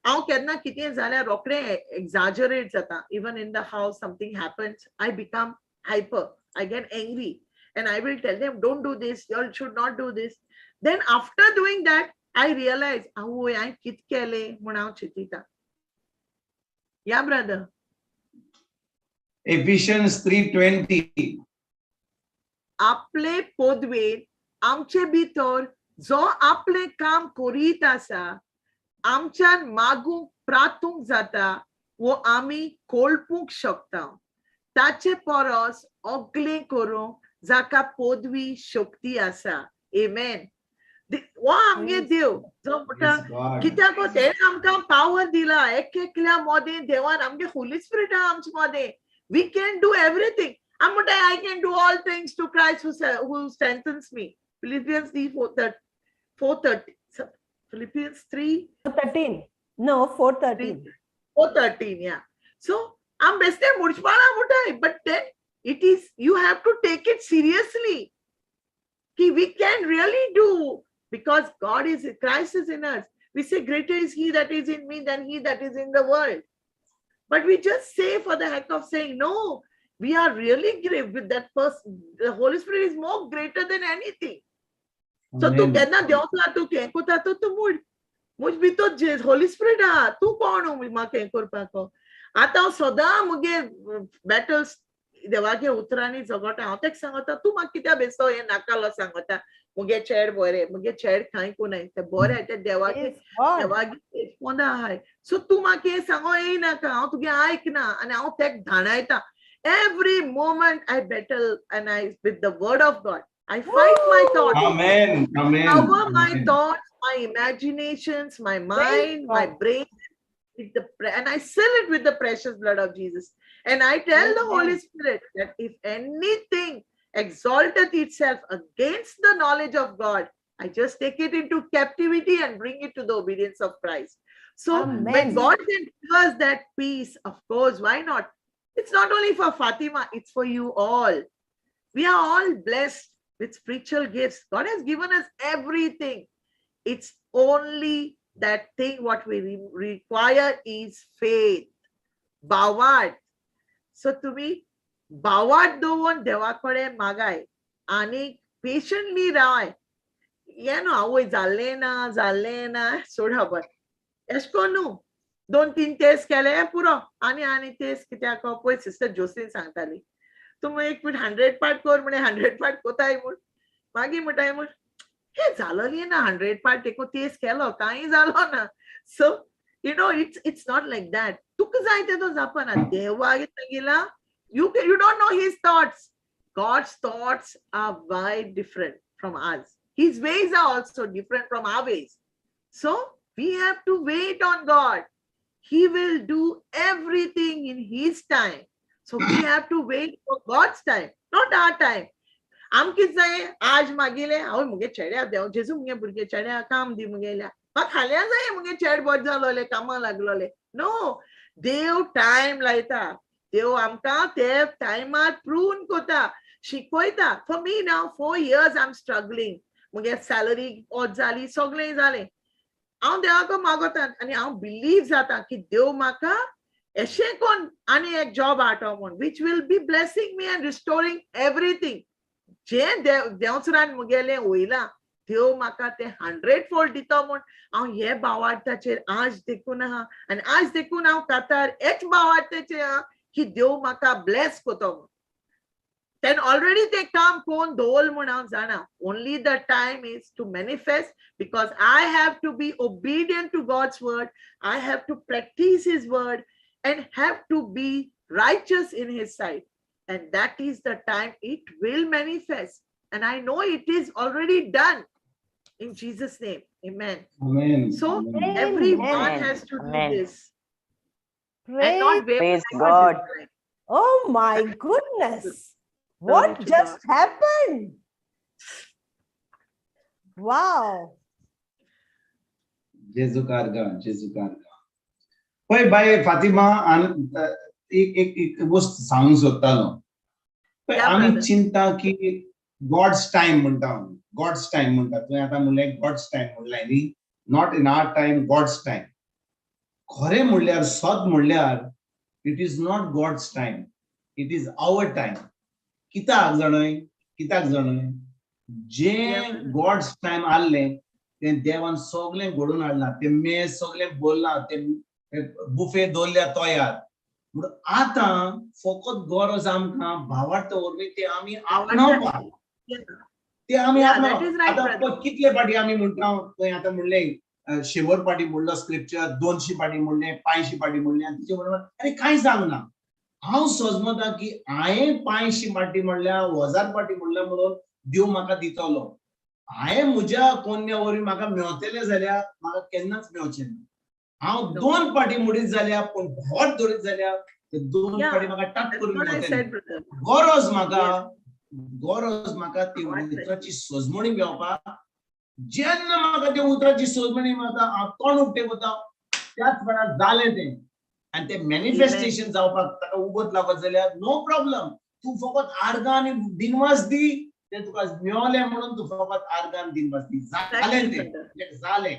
Aw kedna kiti zala rokre exaggerate jata. Even in the house something happens, I become hyper. I get angry and I will tell them, don't do this, you all should not do this. Then after doing that, I realize, oh, I kit kele munao chitita. Yeah, brother. Ephesians 3:20. Aple podve amche bitor zo aple kam korita sa amchan magu pratung zata wo ami kolpuk shokta. Tache poros ogle koro zaka podvi shokti asa. Amen. Wa amge deu. So kita ko ten amka power dila. Ekla mode dewan amge Holy Spirit amch mode. We can do everything. I can do all things to Christ who strengthens me. Philippians 4:13. Philippians 3. 4:13. No, 4:13. 4:13, yeah. So I'm best but then it is, you have to take it seriously. We can really do, because Christ is in us. We say, greater is he that is in me than he that is in the world. But we just say for the heck of saying, no, we are really great with that person. The Holy Spirit is more greater than anything. So tu कहना देवता तू क्या कुता तो मुझ भी तो Holy Spirit आ तू कौन हो माँ क्या कर पाको आता हूँ सदा मुझे battles Devachem उतरानी जगत आते एक संगता तू माँ कितना बेस्तो ये नाकाला संगता मुझे चेड़ बोरे मुझे चेड़ खाई को नहीं तो बोरे ऐसे Devachem पोंदा है so तू माँ के संगो ये ना का तू क्या आइक ना अने आउ तक धाना इता every moment I battle and I with the word of God. I fight my thoughts. Amen. Amen. Cover my thoughts, my imaginations, my mind, my brain, and I seal it with the precious blood of Jesus. And I tell the Holy Spirit that if anything exalteth itself against the knowledge of God, I just take it into captivity and bring it to the obedience of Christ. So when God can give us that peace, of course, why not? It's not only for Fatima, it's for you all. We are all blessed with spiritual gifts. God has given us everything. It's only that thing what we require is faith. Bawat. So to me, bawat doon देवाकडे मागाय आणि patiently राहाय. आवय जाल्ले ना सोडा बर. एशकोनू 2-3 taste केले पुरो आणि टेस्ट कित्याक पळय सिस्टर जोसीन सांगताली तू एक मिनिट 100 पार्ट कर म्हणे 100 पार्ट कोताय म्हण मागीर म्हणटाय म्हण हे जालोली ना 100 पार्ट एको टेस्ट केलो कांय जालो ना so you know it's not like that तुका जाय ते तो जापना देवा गेला you don't know his thoughts. God's thoughts are wide different from us. His ways are also different from our ways. So we have to wait on God. He will do everything in his time. So we have to wait for God's time, not our time. आम कित जाय आज मागीले हांव मुगे चेड्या देव जेजू मुगे भुरगे चेड्या काम दी मुगेल्या म्हाका खाल्या जाय मुगे चेड बोट जालोले कामा लागलोले नो देव टाइम लायता देव आमकां ते टायमार प्रूव्ह कोता शिकयता for me now 4 years I am struggling मुगे सॅलरी ऑट जाली सगळें जालें हांव देवाको मागोता आनी हांव बिलीव जाता की देव म्हाका अशें कोण आनी एक जॉब हाडटो म्हूण which will be blessing me and restoring everything. जे देवचरान मुगेलें वयलां देव म्हाका ते 100-fold दितो म्हूण हांव हे भावार्थाचेर आज देखून आहा आनी आज देखून हांव कातार हेच भावार्थाचेर आहा की देव म्हाका ब्लेस कोतो म्हूण. Then already they come कोण दोल म्हूण हांव जाणा. Only the time is to manifest because I have to be obedient to God's word. I have to practice his word and have to be righteous in his sight. And that is the time it will manifest. And I know it is already done in Jesus' name. Amen. Amen. So Amen. everyone Amen. has to do Amen. this. Praise, And not wait Praise for God. God's time. oh my goodness. What to just happened? Wow. जेजू कारगा पळय bye Fatima एक गोष्ट सांगूंक सोदतालो पळय Yeah, आमी brother. चिंता की गॉड्स टाइम म्हणटा गॉड्स टाइम म्हणटा तुवें आतां म्हणलें गॉड्स टाइम म्हणलें न्ही not in our time God's time खरें म्हणल्यार सद म्हणल्यार it is not God's time it is our time कित्याक जाणय जे गॉड्स टाइम आसलें तें देवान सगळें घडोवन हाडलां तें मेज सगळें बोल्लां तें बुफे दवरल्या तयार म्हणून आतां फकत गरज आमकां भावार्थ वरवीं ते आमी आपणावपाक ते आमी Yeah, that is right, आतां brother. कितले फाटी आमी म्हणटा पळय आतां म्हणलें शेवट फाटी म्हणलो स्क्रिप्चर 200 फाटी म्हणलें 500 फाटी म्हणलें आनी तिचे बरोबर अरे कांय सांगना हांव सजमता की हांवें 500 फाटी म्हणल्यार 1000 फाटी म्हणल्यार म्हणून देव म्हाका दितलो हांवें म्हज्या कोन्या वरवीं म्हाका मेळटलें जाल्यार म्हाका केन्नाच मेळचें ना हांव 2 फाटी म्हणीत जाल्यार पूण भावार्थ धरीत जाल्यार ते 2 Yeah, फाटी म्हाका टाक That's करून what I मेळटलें said, brother. गरज म्हाका ती उतराची सोजमणी मेळपाक जेन्ना म्हाका ते उतराची सोजमणी मेळटा हांव तोंड उक्तें करता त्याच वेळार जालें तें आनी ते मॅनिफेस्टेशन जावपाक ताका उगत लागत जाल्यार नो प्रॉब्लम तूं फकत आर्गां आनी दिनवास दी ते तुका मेळलें म्हणून तूं फकत आर्गां आनी दिनवास दी जालें तें जालें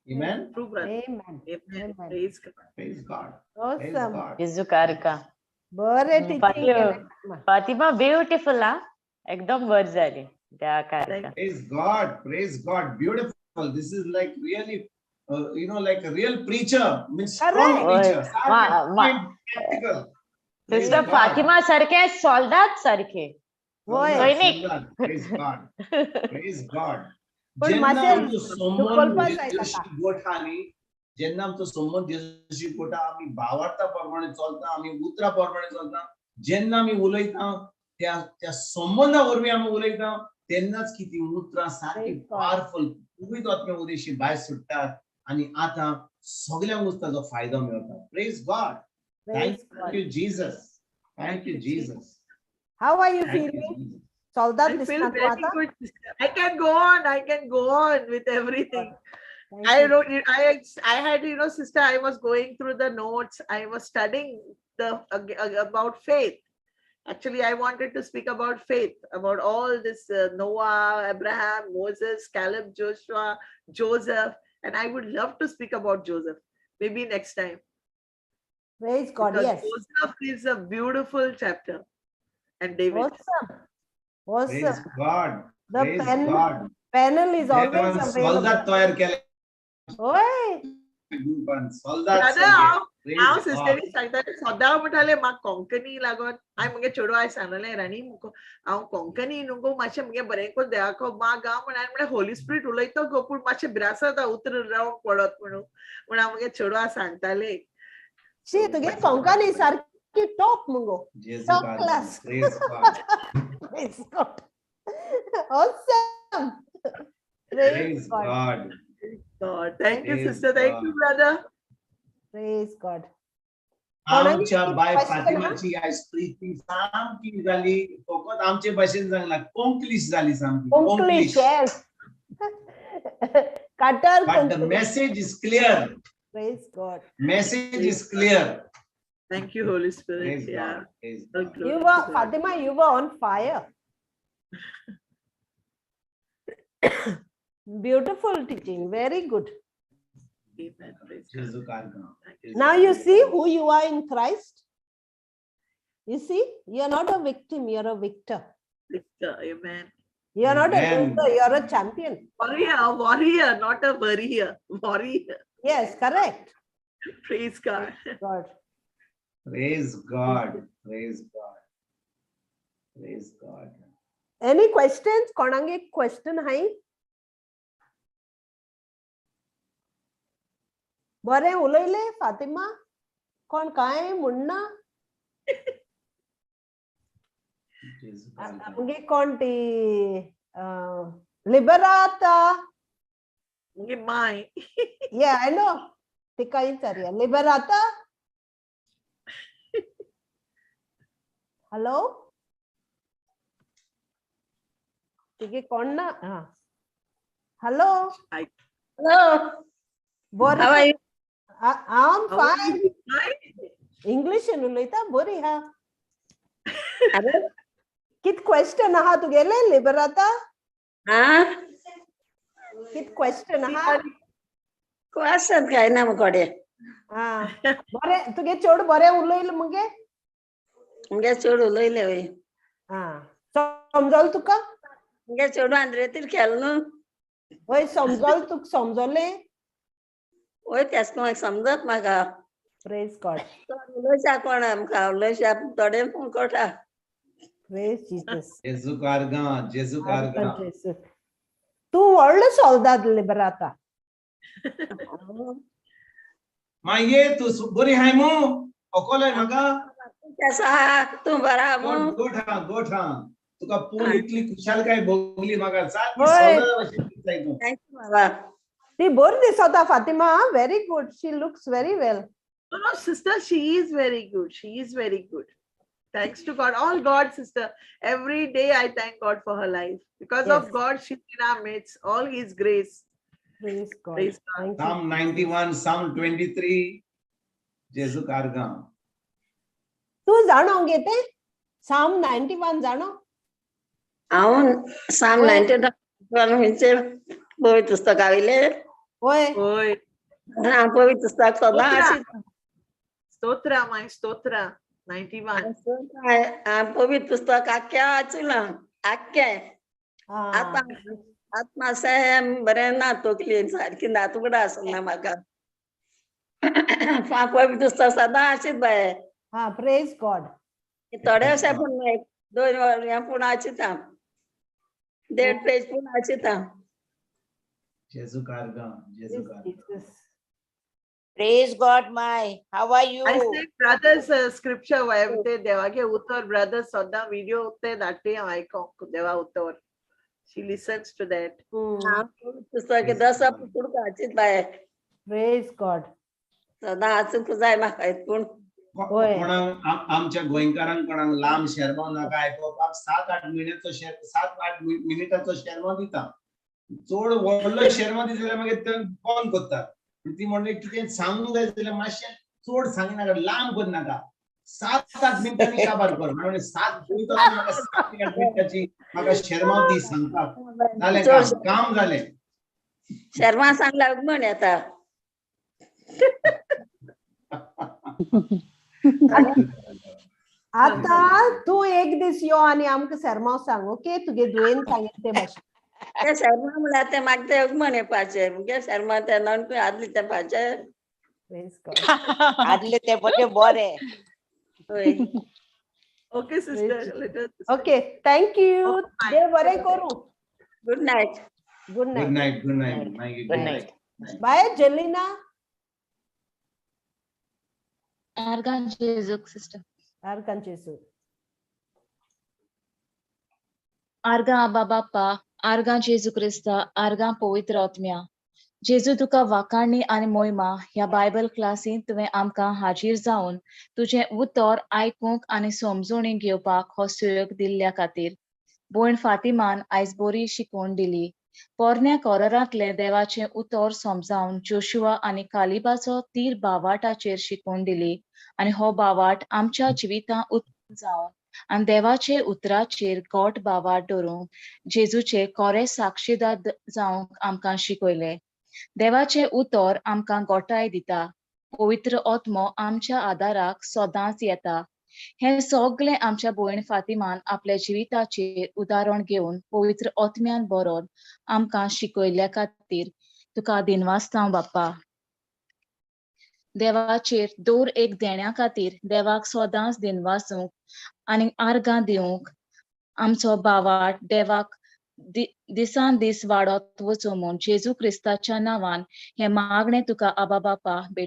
Amen. True, brother. Amen. Amen. Amen. Praise God. Praise God. Praise Awesome. God. जेजू कारका बरे teaching केलें. फातिमा ब्युटिफुल हा एकदम बर झाली त्या कारका Praise God. Praise God. Beautiful. This is like really, like a real preacher. Means strong Correct. preacher. Practical. Praise sister God. Fatima सारखे सॉल्दात सारखे होय. सैनिक. Praise God. Praise God. पण जेन्ना मातशें आमचो सोमोन दुखोवपाक जाय जेजूशी ताका. गोठा न्ही जेन्ना आमचो सोमोन जेजूशी गोठा आमी भावार्था प्रमाणे चलता आमी उतरा प्रमाणे चलता जेन्ना आमी उलयता त्या संबंधा वरवीं आमी उलयता तेन्नाच की ती उतरां सारकी Praise God. पावरफुल कुवीत आत्म्या उदेशी भायर सुट्टात आनी आतां सगळ्यांकूच ताचो फायदो मेळटा praise God Praise God. Thank you Jesus thank you Jesus How are you thank you feeling? Soldat I feel दिसना तू very आता? good. I can go on with everything. Thank I you. wrote, I had, sister, I was going through the notes. I was studying about faith. Actually, I wanted to speak about faith, about all this Noah, Abraham, Moses, Caleb, Joshua, Joseph, and I would love to speak about Joseph. Maybe next time. Praise God. Because Yes. Joseph is a beautiful chapter, and David. Awesome. Praise Awesome. God. The Praise God. panel is always देवान available. soldat तयार केले. Oy. पण soldat Brother, सगळे. Praise हांव God. सिस्टरी सांगता सदां म्हणटाले म्हाका कोंकणी लागोन हांवें मुगे चेडवाक सांगलें राणी हांव कोंकणी न्हू मातशें मुगे बरें करून देवाको माग गांव म्हण हांवें म्हणलें होली स्पिरीट उलयता गो पूण मातशें भिरास जाता उतर रावन पडत म्हणून म्हण हांव मुगे चेडवाक सांगतालें. शी तुगे कोंकणी सारकी टॉप मुगो. Jesus Top God. class. Praise God. Praise God. Awesome. Praise God. God. God. Thank you, Praise sister. Thank you, God. brother. Praise God. आमच्या बाय question, फातिमाची आज प्रीती सामकी झाली फकत आमचे भाशेन सांगला कोंकलिश झाली सामकी English, yes. Cutter. but the message is clear. Praise God. Message is clear. Thank you, Holy Spirit. Praise Yeah. God. Praise All God. glory You to were, God. Fatima, you were on fire. Beautiful teaching. Very good. Amen. Praise God. Jesus God. Now you see who you are in Christ. You see, you are not a victim, you are a victor. Victor. Amen. You are not a Amen. loser, you are a champion. Warrior, warrior, not a warrior. Warrior. Yes, correct. Praise God. God. Praise God. Praise God. Praise God. Any questions? Konange question hai? बरे उलयले फातिमा कोण काय म्हणना Jesus God. आमगे कोण ती लिबराता My. yeah I know tika insaria liberata hello tige कोण ना हा hello Hello. bore How are you? I'm How are fine you? Hi. English उलयता बरी हा अरे कित question हा तुगेले liberata हा कित question हा क्वेश्चन काय ना मकोडे हा बरे तुगे चोड बरे उलयले मगे मुगे चोडू लयले वय हा समजल तुका मुगे चोडू आंध्रेतील खेळनु होय समजल तुक समजले वय तेस कोण समजत म्हाका प्रेज गॉड उलयशा कोण आमकां उलयशा थोडे फोन कोटा praise Jesus Jesus God. Jesus God. तू व्हडलो सोल्दाद लिबराता माये तू बरी हाय मु अकोले म्हाका केसा तूं बरा मू गोठा तुका पूण इतली खुशालकाय भोगली म्हाका सारकी होय. सौदा भाशेन दिसताय तू थँक्यू बाबा ती बरी दिसता Fatima very good she looks very well No, no, sister, she is very good. She is very good. Thanks to God. All God, sister. Every day I thank God for her life. Because of Yes. God, she's in our midst. All His grace. Praise God Praise God. Psalm 91 Psalm 23 Jesus God. तू जाणो घेते साम 91 जाणो हांव साम 91 म्हणजे पवित्र पुस्तक हाविले होय Oi. हांव पवित्र पुस्तक सदां आशिता Stotra, my Stotra. 91. हांव पवित्र पुस्तक आख्या वाचलां आख्खें हा. आत्मा सेम बरें ना तकली सारकी नातुकडां आसना म्हाका पवित्र पुस्तक सदां आशीत बाये हा प्रेज गॉड थोडे अशें पूण 2 हें पूण आचिता 1.5 पेज पूण आचिता Jesus God. Praise God, my. How are you? I say brothers scripture वायते देवागे उतर brothers सदा video उते दाटे आयको देवा उतर. She listens to that. पुस्तक 10 पुस्तक आचित बाये प्रेज गॉड सदां आचूंक जाय म्हाका पूण होय. कोणाक आमच्या गोंयकारांक कोणाक लांब शेरमो नाका आयकोपाक 7-8 मिनिटाचो 7-8 मिनिटाचो शेरमो दिता चड व्हडलो शेरमो दिता जाल्यार मागीर ते बंद करता ती म्हणटा कितें सांगूंक जाय जाल्यार मातशें चड सांगनाका लांब करनाका 7-8 मिनिटांनी काबार कर म्हणजे 7 मिनिटाची म्हाका शर्मावती सांगतात जालें काम जालें. शर्मा सांगला म्हण आता आता तू एक दीस यो आणि आमकां शर्मा सांग ओके तुगे दुयेन सांगेल ते भाशेन. ते शर्मा म्हणल्यार ते म्हाका ते म्हण येवपाचे म्हणजे शर्मा ते नॉन आदले ते पाचे आदले ते बरे बरे. Okay sister. Okay thank you. देव बरें करूं. Good night. Good good night. Night. Good night. Bye Jelina. Argan Jesus sister. Argan Jesu. Argan Abba Bappa, Argan Jesu Christa, Argan पवित्र आत्म्या. जेजू तुका वाकाणणी आणि मोहिमा ह्या बायबल क्लासीन तुवें आमकां हाजीर जावन तुजें उतर आयकूंक आनी समजुणी घेवपाक हो सुयोग दिल्ल्या खातीर. भयण फातिमान आयज बरी शिकवण दिली. पोरण्या कोरांतले देवाचें उतर समजावन जोशुआ आनी कालिबाचो तीर बावाटाचेर शिकवण दिली आनी हो बावाट आमच्या जिवितां उत्पन्न जावन आनी देवाचे उतराचेर गोट बावाट दवरूंक जेजूचे कोरे साक्षीदार जावंक आमकां शिकयले. देवाचे उतर आमकां गोटाय दिता. पवित्र आत्मो आमच्या आदाराक सदांच येता. हे सगळे आमच्या भयण फातिमान आपल्या जिविताचेर उदाहरण घेवन पवित्र आत्म्यान बरोवन आमकां शिकयल्या खातीर तुका दिनवासतां बाप्पा. देवाचेर दर एक देण्या खातीर देवाक सदांच दिनवासूंक आनी आर्गां दिवंक आमचो बावाट देवाक दिसान दीस वाडत वचूं म्हूण जेजू क्रिस्ताच्या नांवान हे मागणें तुका आबा बापा भेटय.